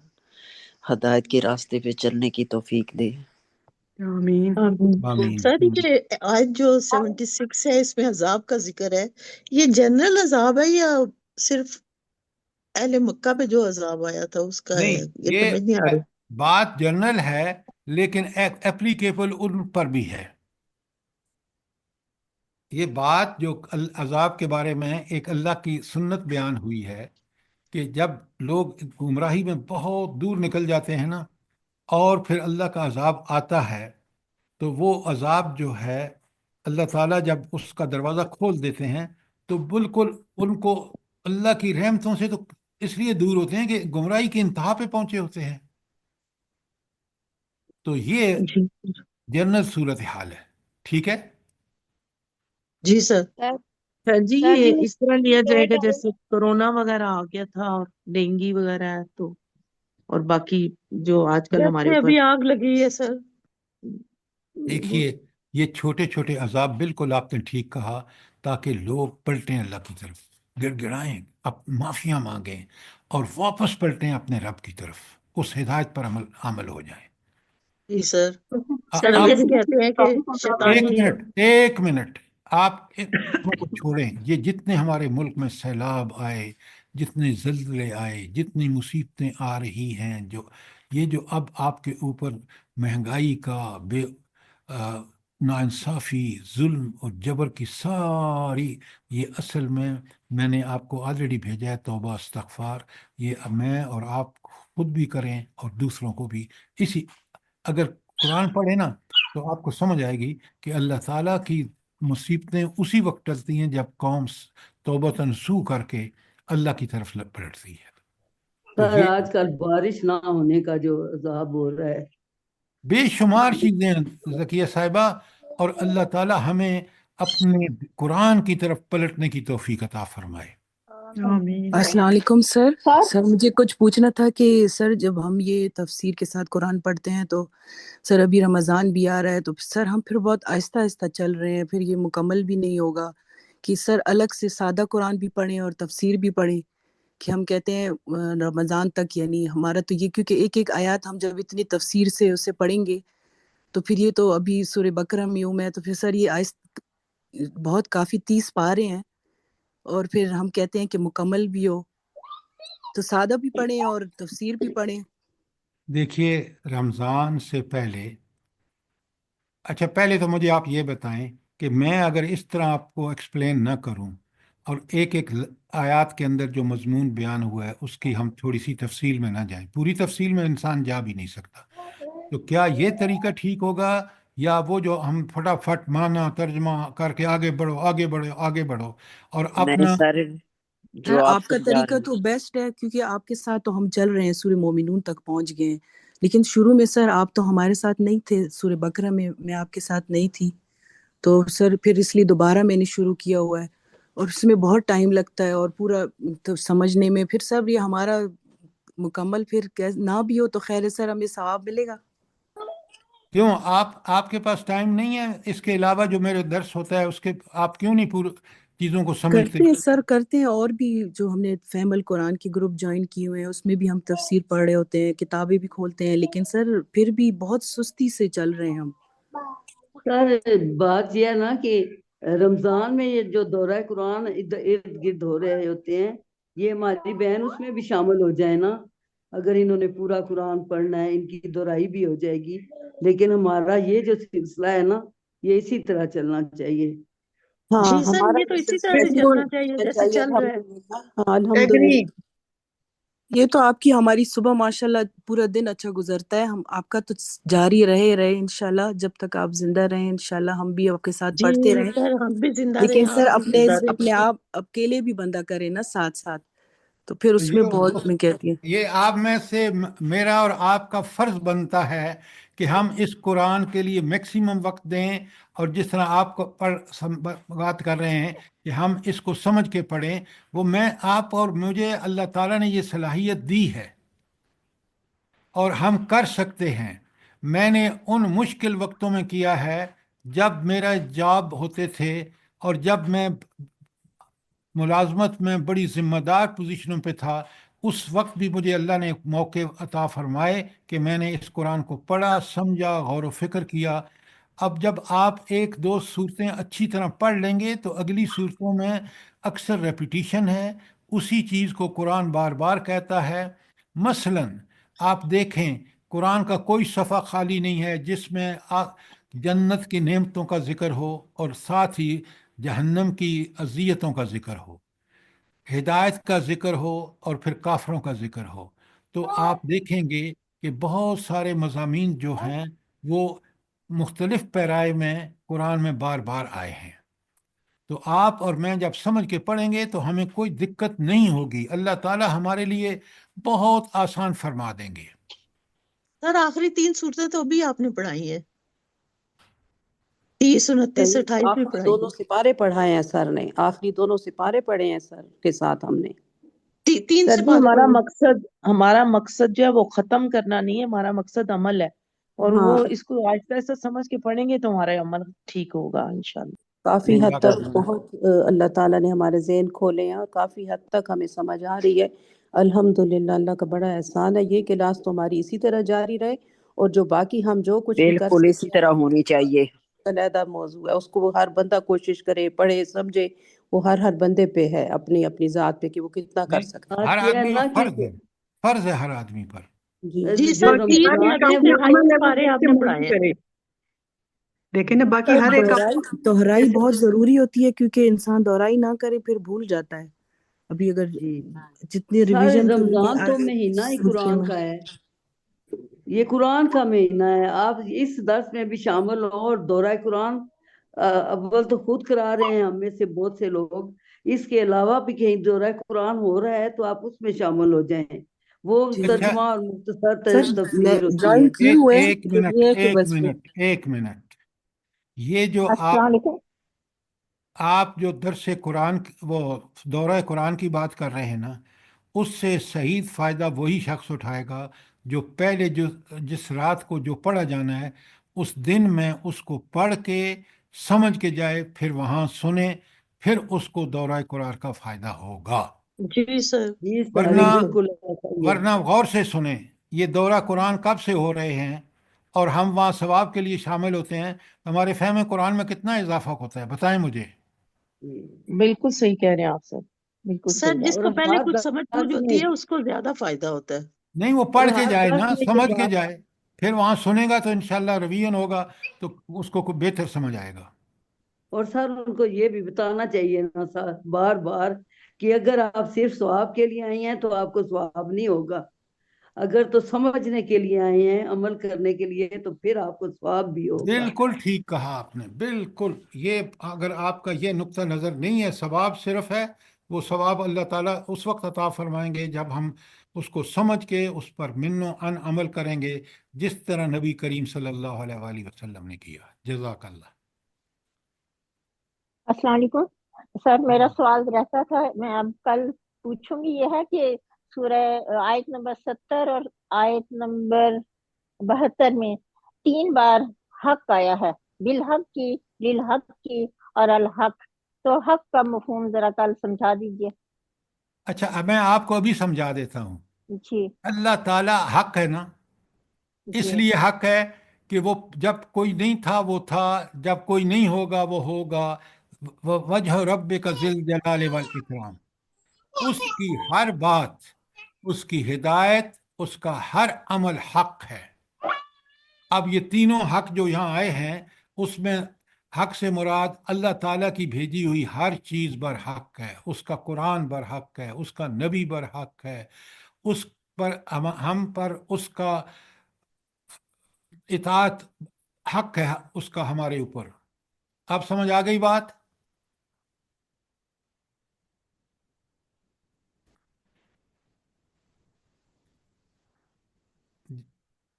ہدایت کے راستے پہ چلنے کی توفیق دے۔ آمین۔ آمین۔ آمین۔ سر یہ آیت جو 76 ہے، اس میں عذاب کا ذکر ہے، یہ جنرل عذاب ہے یا صرف اہل مکہ پہ جو عذاب آیا تھا اس کا ہے؟ نہیں، یہ یہ سمجھ نہیں آ رہی۔ بات جنرل ہے، لیکن ایپلیکیبل ان پر بھی ہے۔ یہ بات جو عذاب کے بارے میں ایک اللہ کی سنت بیان ہوئی ہے کہ جب لوگ گمراہی میں بہت دور نکل جاتے ہیں نا، اور پھر اللہ کا عذاب آتا ہے، تو وہ عذاب جو ہے اللہ تعالیٰ جب اس کا دروازہ کھول دیتے ہیں تو بالکل ان کو اللہ کی رحمتوں سے تو اس لیے دور ہوتے ہیں کہ گمراہی کی انتہا پہ پہنچے ہوتے ہیں۔ تو یہ جی جنرل صورتحال ہے، ٹھیک ہے؟ جی سر۔ سر سر جی سر یہ جی اس طرح لیا جائے گا پیٹ جیسے کورونا وغیرہ آ گیا تھا اور ڈینگی وغیرہ ہے تو، اور باقی جو آج کل ہمارے جیسے اوپر ابھی آگ لگی ہے سر. دیکھیے یہ چھوٹے چھوٹے عذاب بالکل آپ نے ٹھیک کہا، تاکہ لوگ پلٹیں اللہ کی طرف، گڑ گڑائیں، اب معافیاں مانگیں اور واپس پلٹیں اپنے رب کی طرف، اس ہدایت پر عمل ہو جائیں۔ جی سر. سر ہم اب یہ بھی کہتے ہیں کہ شیطانی. ایک منٹ آپ ان باتوں کو چھوڑیں۔ یہ جتنے ہمارے ملک میں سیلاب آئے، جتنے زلزلے آئے، جتنی مصیبتیں آ رہی ہیں، یہ جو اب آپ کے اوپر مہنگائی کا، ناانصافی، ظلم اور جبر کی ساری، یہ اصل میں نے آپ کو آلریڈی بھیجا ہے توبہ استغفار، یہ میں اور آپ خود بھی کریں اور دوسروں کو بھی۔ اگر قرآن پڑھیں نا تو آپ کو سمجھ آئے گی کہ اللہ تعالیٰ کی مصیبتیں اسی وقت ٹلتی ہیں جب قوم توبۃ سو کر کے اللہ کی طرف پلٹتی ہے۔ تو سر یہ آج کل بارش نہ ہونے کا جو عذاب ہو رہا ہے، بے شمار چیزیں ہیں ذکیہ صاحبہ، اور اللہ تعالیٰ ہمیں اپنے قرآن کی طرف پلٹنے کی توفیق عطا فرمائے۔ آمین. السلام علیکم سر. سر سر مجھے کچھ پوچھنا تھا کہ سر جب ہم یہ تفسیر کے ساتھ قرآن پڑھتے ہیں تو سر ابھی رمضان بھی آ رہا ہے، تو سر ہم پھر بہت آہستہ آہستہ چل رہے ہیں، پھر یہ مکمل بھی نہیں ہوگا کہ سر الگ سے سادہ قرآن بھی پڑھیں اور تفسیر بھی پڑھیں، کہ ہم کہتے ہیں رمضان تک، یعنی ہمارا تو یہ، کیونکہ ایک ایک آیات ہم جب اتنی تفسیر سے اسے پڑھیں گے تو پھر یہ تو ابھی سورہ بقرہ میں ہوں میں، تو پھر سر یہ بہت کافی 30 پارے ہیں، اور پھر ہم کہتے ہیں کہ مکمل بھی ہو، تو سادہ بھی پڑھیں اور تفسیر بھی پڑھیں۔ دیکھیے رمضان سے پہلے، اچھا پہلے تو مجھے آپ یہ بتائیں کہ میں اگر اس طرح آپ کو ایکسپلین نہ کروں اور ایک ایک آیات کے اندر جو مضمون بیان ہوا ہے اس کی ہم تھوڑی سی تفصیل میں نہ جائیں، پوری تفصیل میں انسان جا بھی نہیں سکتا، تو کیا یہ طریقہ ٹھیک ہوگا، یا وہ جو ہم فٹافٹ معنی ترجمہ کر کے آگے بڑھو آگے بڑھو آگے بڑھو اور نہیں اپنا سر، سر جو آپ آپ کا سمجھا طریقہ رہے ہیں، تو بیسٹ ہے، کیونکہ آپ کے ساتھ تو ہم چل رہے ہیں، سورہ مومنون تک پہنچ گئے ہیں، لیکن شروع میں سر آپ تو ہمارے ساتھ نہیں تھے، سورہ بقرہ میں آپ کے ساتھ نہیں تھی، تو سر پھر اس لیے دوبارہ میں نے شروع کیا ہوا ہے، اور اس میں بہت ٹائم لگتا ہے اور پورا تو سمجھنے میں، پھر سر یہ ہمارا مکمل پھر نہ بھی ہو تو خیر ہے سر، ہمیں ثواب ملے گا۔ کیوں آپ کے پاس ٹائم نہیں ہے؟ اس کے علاوہ جو میرے درس ہوتا ہے اس کے آپ کیوں نہیں پورے چیزوں کو سمجھتے؟ کرتے ہیں سر، کرتے ہیں، اور بھی جو ہم نے فہم القرآن کی گروپ جوائن کیے ہوئے ہیں اس میں بھی ہم تفسیر پڑھ رہے ہوتے ہیں، کتابیں بھی کھولتے ہیں، لیکن سر پھر بھی بہت سستی سے چل رہے ہیں ہم۔ سر بات یہ ہے نا کہ رمضان میں یہ جو دورہ قرآن ارد گرد ہو رہے ہوتے ہیں، یہ ہماری بہن اس میں بھی شامل ہو جائے نا، اگر انہوں نے پورا قرآن پڑھنا ہے ان کی دہرائی بھی ہو جائے گی، لیکن ہمارا یہ جو سلسلہ ہے نا یہ اسی طرح چلنا چاہیے۔ ہاں جی سر ہمارا یہ تو بھی اسی طرح سلسلہ سے چلنا چاہیے جیسے چل رہا ہے. الحمدللہ، ہاں الحمدللہ، ایگری. یہ تو آپ کی ہماری صبح ماشاءاللہ پورا دن اچھا گزرتا ہے، ہم آپ کا تو جاری رہے انشاءاللہ، جب تک آپ زندہ رہیں انشاءاللہ ہم بھی آپ کے ساتھ جی پڑھتے رہیں، سر ہم بھی زندہ رہے، لیکن سر آپ بھی زندہ رہے. اپنے آپ اکیلے بھی بندہ کرے نا ساتھ ساتھ، تو پھر تو اس میں بہت میں کہتی ہیں یہ آپ میں سے میرا اور آپ کا فرض بنتا ہے کہ ہم اس قرآن کے لیے میکسیمم وقت دیں، اور جس طرح آپ کو بات کر رہے ہیں کہ ہم اس کو سمجھ کے پڑھیں، وہ میں آپ اور مجھے اللہ تعالیٰ نے یہ صلاحیت دی ہے اور ہم کر سکتے ہیں۔ میں نے ان مشکل وقتوں میں کیا ہے جب میرا جاب ہوتے تھے اور جب میں ملازمت میں بڑی ذمہ دار پوزیشنوں پہ تھا، اس وقت بھی مجھے اللہ نے ایک موقع عطا فرمائے کہ میں نے اس قرآن کو پڑھا، سمجھا، غور و فکر کیا۔ اب جب آپ ایک دو صورتیں اچھی طرح پڑھ لیں گے تو اگلی صورتوں میں اکثر ریپیٹیشن ہے، اسی چیز کو قرآن بار بار کہتا ہے۔ مثلا آپ دیکھیں قرآن کا کوئی صفحہ خالی نہیں ہے جس میں جنت کی نعمتوں کا ذکر ہو اور ساتھ ہی جہنم کی اذیتوں کا ذکر ہو، ہدایت کا ذکر ہو اور پھر کافروں کا ذکر ہو، تو آپ دیکھیں گے کہ بہت سارے مضامین جو ہیں وہ مختلف پیرائے میں قرآن میں بار بار آئے ہیں۔ تو آپ اور میں جب سمجھ کے پڑھیں گے تو ہمیں کوئی دقت نہیں ہوگی، اللہ تعالیٰ ہمارے لیے بہت آسان فرما دیں گے۔ سر آخری 3 صورتیں تو ابھی آپ نے پڑھائی ہیں، 3 30 29 28 بھی آخری پڑھائی دونوں سپارے پڑھائے ہیں سر نے، آخری دونوں سپارے پڑھے ہیں سر کے ساتھ ہم نے۔ 3 سر سے جی پارے ہمارا مقصد جو ہے وہ ختم کرنا نہیں ہے، ہمارا مقصد عمل ہے، اور ہاں وہ اس کو آہستہ آہستہ سمجھ کے پڑھیں گے تو ہمارا عمل ٹھیک ہوگا انشاءاللہ۔ کافی حد جزاک تک اللہ۔ بہت اللہ تعالیٰ نے ہمارے ذہن کھولے ہیں، اور کافی حد تک ہمیں سمجھ آ رہی ہے الحمدللہ۔ اللہ کا بڑا احسان ہے یہ کلاس تو ہماری اسی طرح جاری رہے، اور جو باقی ہم جو کچھ بھی کر بالکل اسی سکتے طرح ہونی چاہیے۔ ہیں علیحدہ موضوع ہے، اس کو ہر بندہ کوشش کرے، پڑھے، سمجھے، وہ ہر بندے پہ ہے، اپنی اپنی ذات پہ کہ وہ کتنا کر نہیں، سکتا ہر بات یہ ہے آدمی نا پر فرض ہے، فرض ہے ہر آدمی پر۔ ہے۔ جی جی جو سر باقی ہر 3 ایک رمضان ہے اپنے وہ عمل ہے وہ پارے دیکھ آپ کے نے عمل پڑھائے ہیں۔ کرے، دیکھیں نا، باقی سر ہر ایک دہرائی بہت ضروری ہوتی ہے، کیونکہ انسان دہرائی نہ کرے پھر بھول جاتا ہے۔ ابھی اگر جی جتنی سر ریویژن رمضان تو مہینہ ہی قرآن کا ہے، یہ قرآن کا مہینہ ہے، آپ اس درس میں بھی شامل ہوں، اور دورہ قرآن اول تو خود کرا رہے ہیں ہم میں سے بہت سے لوگ، اس کے علاوہ بھی کہیں دورہ قرآن ہو رہا ہے تو آپ اس میں شامل ہو جائیں، وہ اچھا، ترجمہ اور مختصر سر تفسیر ہوتی ہے۔ جوائن کیے ہوئے ہیں، ایک لیکن یہ ہے منٹ کہ ایک بس منٹ ایک منٹ، یہ جو السلام علیکم۔ آپ جو درس قرآن وہ دورہ قرآن کی بات کر رہے ہیں نا، اس سے صحیح فائدہ وہی شخص اٹھائے گا جو پہلے جس رات کو جو پڑھا جانا ہے اس دن میں اس کو پڑھ کے سمجھ کے جائے، پھر وہاں سنے، پھر اس کو دورہ قرآن کا فائدہ ہوگا۔ جی سر جی سر ورنہ بالکل ایسا ہی ہے۔ ورنہ غور سے سنیں، یہ دورہ قرآن کب سے ہو رہے ہیں اور ہم وہاں ثواب کے لیے شامل ہوتے ہیں، ہمارے فہم قرآن میں کتنا اضافہ ہوتا ہے بتائیں مجھے۔ بالکل صحیح کہہ رہے ہیں آپ سر، بالکل سر صحیح جس بات۔ اور کو پہلے ہر کچھ سمجھ بوجھ درس ہوتی میں ہے اس کو زیادہ فائدہ ہوتا ہے۔ نہیں، وہ اور پڑھ کے ہر جائے نا، درس میں کے سمجھ کے بعد جائے، پھر وہاں سنے گا تو انشاءاللہ روین ہوگا تو اس کو بہتر سمجھ آئے گا۔ اور سر ان کو یہ بھی بتانا چاہیے نا سر بار بار کہ اگر آپ صرف ثواب کے لیے آئے ہیں تو آپ کو ثواب نہیں ہوگا، اگر تو سمجھنے کے لیے آئے ہیں، عمل کرنے کے لیے، تو پھر آپ کو ثواب بھی ہوگا۔ بالکل ٹھیک کہا آپ نے، بالکل۔ یہ اگر آپ کا یہ نقطہ نظر نہیں ہے، ثواب صرف ہے، وہ ثواب اللہ تعالیٰ اس وقت عطا فرمائیں گے جب ہم اس کو سمجھ کے اس پر من و ان عمل کریں گے، جس طرح نبی کریم صلی اللہ علیہ وآلہ وسلم نے کیا۔ جزاک اللہ۔ السلام علیکم سر، میرا سوال رہتا تھا، میں اب کل پوچھوں گی، یہ ہے کہ سورہ آیت نمبر 70 اور آیت نمبر 72 میں 3 بار حق آیا ہے، بالحق کی، للحق کی اور الحق، تو حق کا مفہوم ذرا کل سمجھا دیجیے۔ اچھا، اب میں آپ کو ابھی سمجھا دیتا ہوں۔ جی اللہ تعالیٰ حق ہے نا، اس جی لیے حق ہے کہ وہ جب کوئی نہیں تھا وہ تھا، جب کوئی نہیں ہوگا وہ ہوگا۔ وجہ رب کا ذی الجلال والاکرام، اس کی ہر بات، اس کی ہدایت، اس کا ہر عمل حق ہے۔ اب یہ تینوں حق جو یہاں آئے ہیں، اس میں حق سے مراد اللہ تعالیٰ کی بھیجی ہوئی ہر چیز برحق ہے، اس کا قرآن برحق ہے، اس کا نبی برحق ہے، اس پر ہم پر اس کا اطاعت حق ہے، اس کا ہمارے اوپر۔ اب سمجھ آ گئی بات؟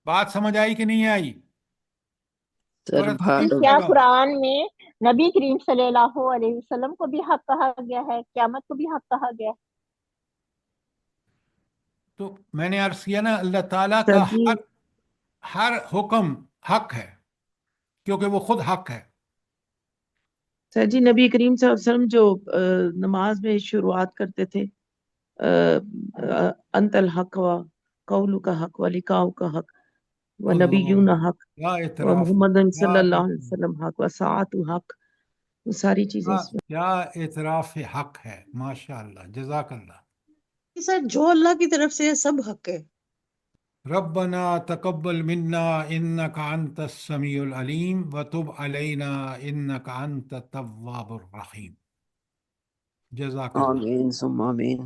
بات سمجھ آئی کہ نہیں آئی؟ سر تھوڑا بھاگ تفصیل سے کیا لگاؤ۔ قرآن میں نبی کریم صلی اللہ علیہ وسلم کو بھی حق کہا گیا ہے، قیامت کو بھی حق کہا گیا ہے؟ تو میں نے عرض کیا نا، اللہ تعالیٰ سر کا جی ہر حکم حق ہے، کیونکہ وہ خود حق ہے۔ سر جی نبی کریم صلی اللہ علیہ وسلم جو نماز میں شروعات کرتے تھے، انت الحق و قولو کا حق و لقاؤ کا حق و نبیون اللہ، حق کیا و اعتراف ہے، محمد کیا صلی اللہ علیہ اعتراف، وسلم حق و ساعت حق، وہ ساری چیزیں کیا اس میں۔ کیا اعتراف حق ہے، ماشاء اللہ، جزاک اللہ۔ سر جو اللہ کی طرف سے ہے سب حق ہے۔ ربنا تقبل منا انك انت السميع العليم وتب علينا انك انت التواب الرحيم۔ جزاک اللہ۔ آمین ثم آمین۔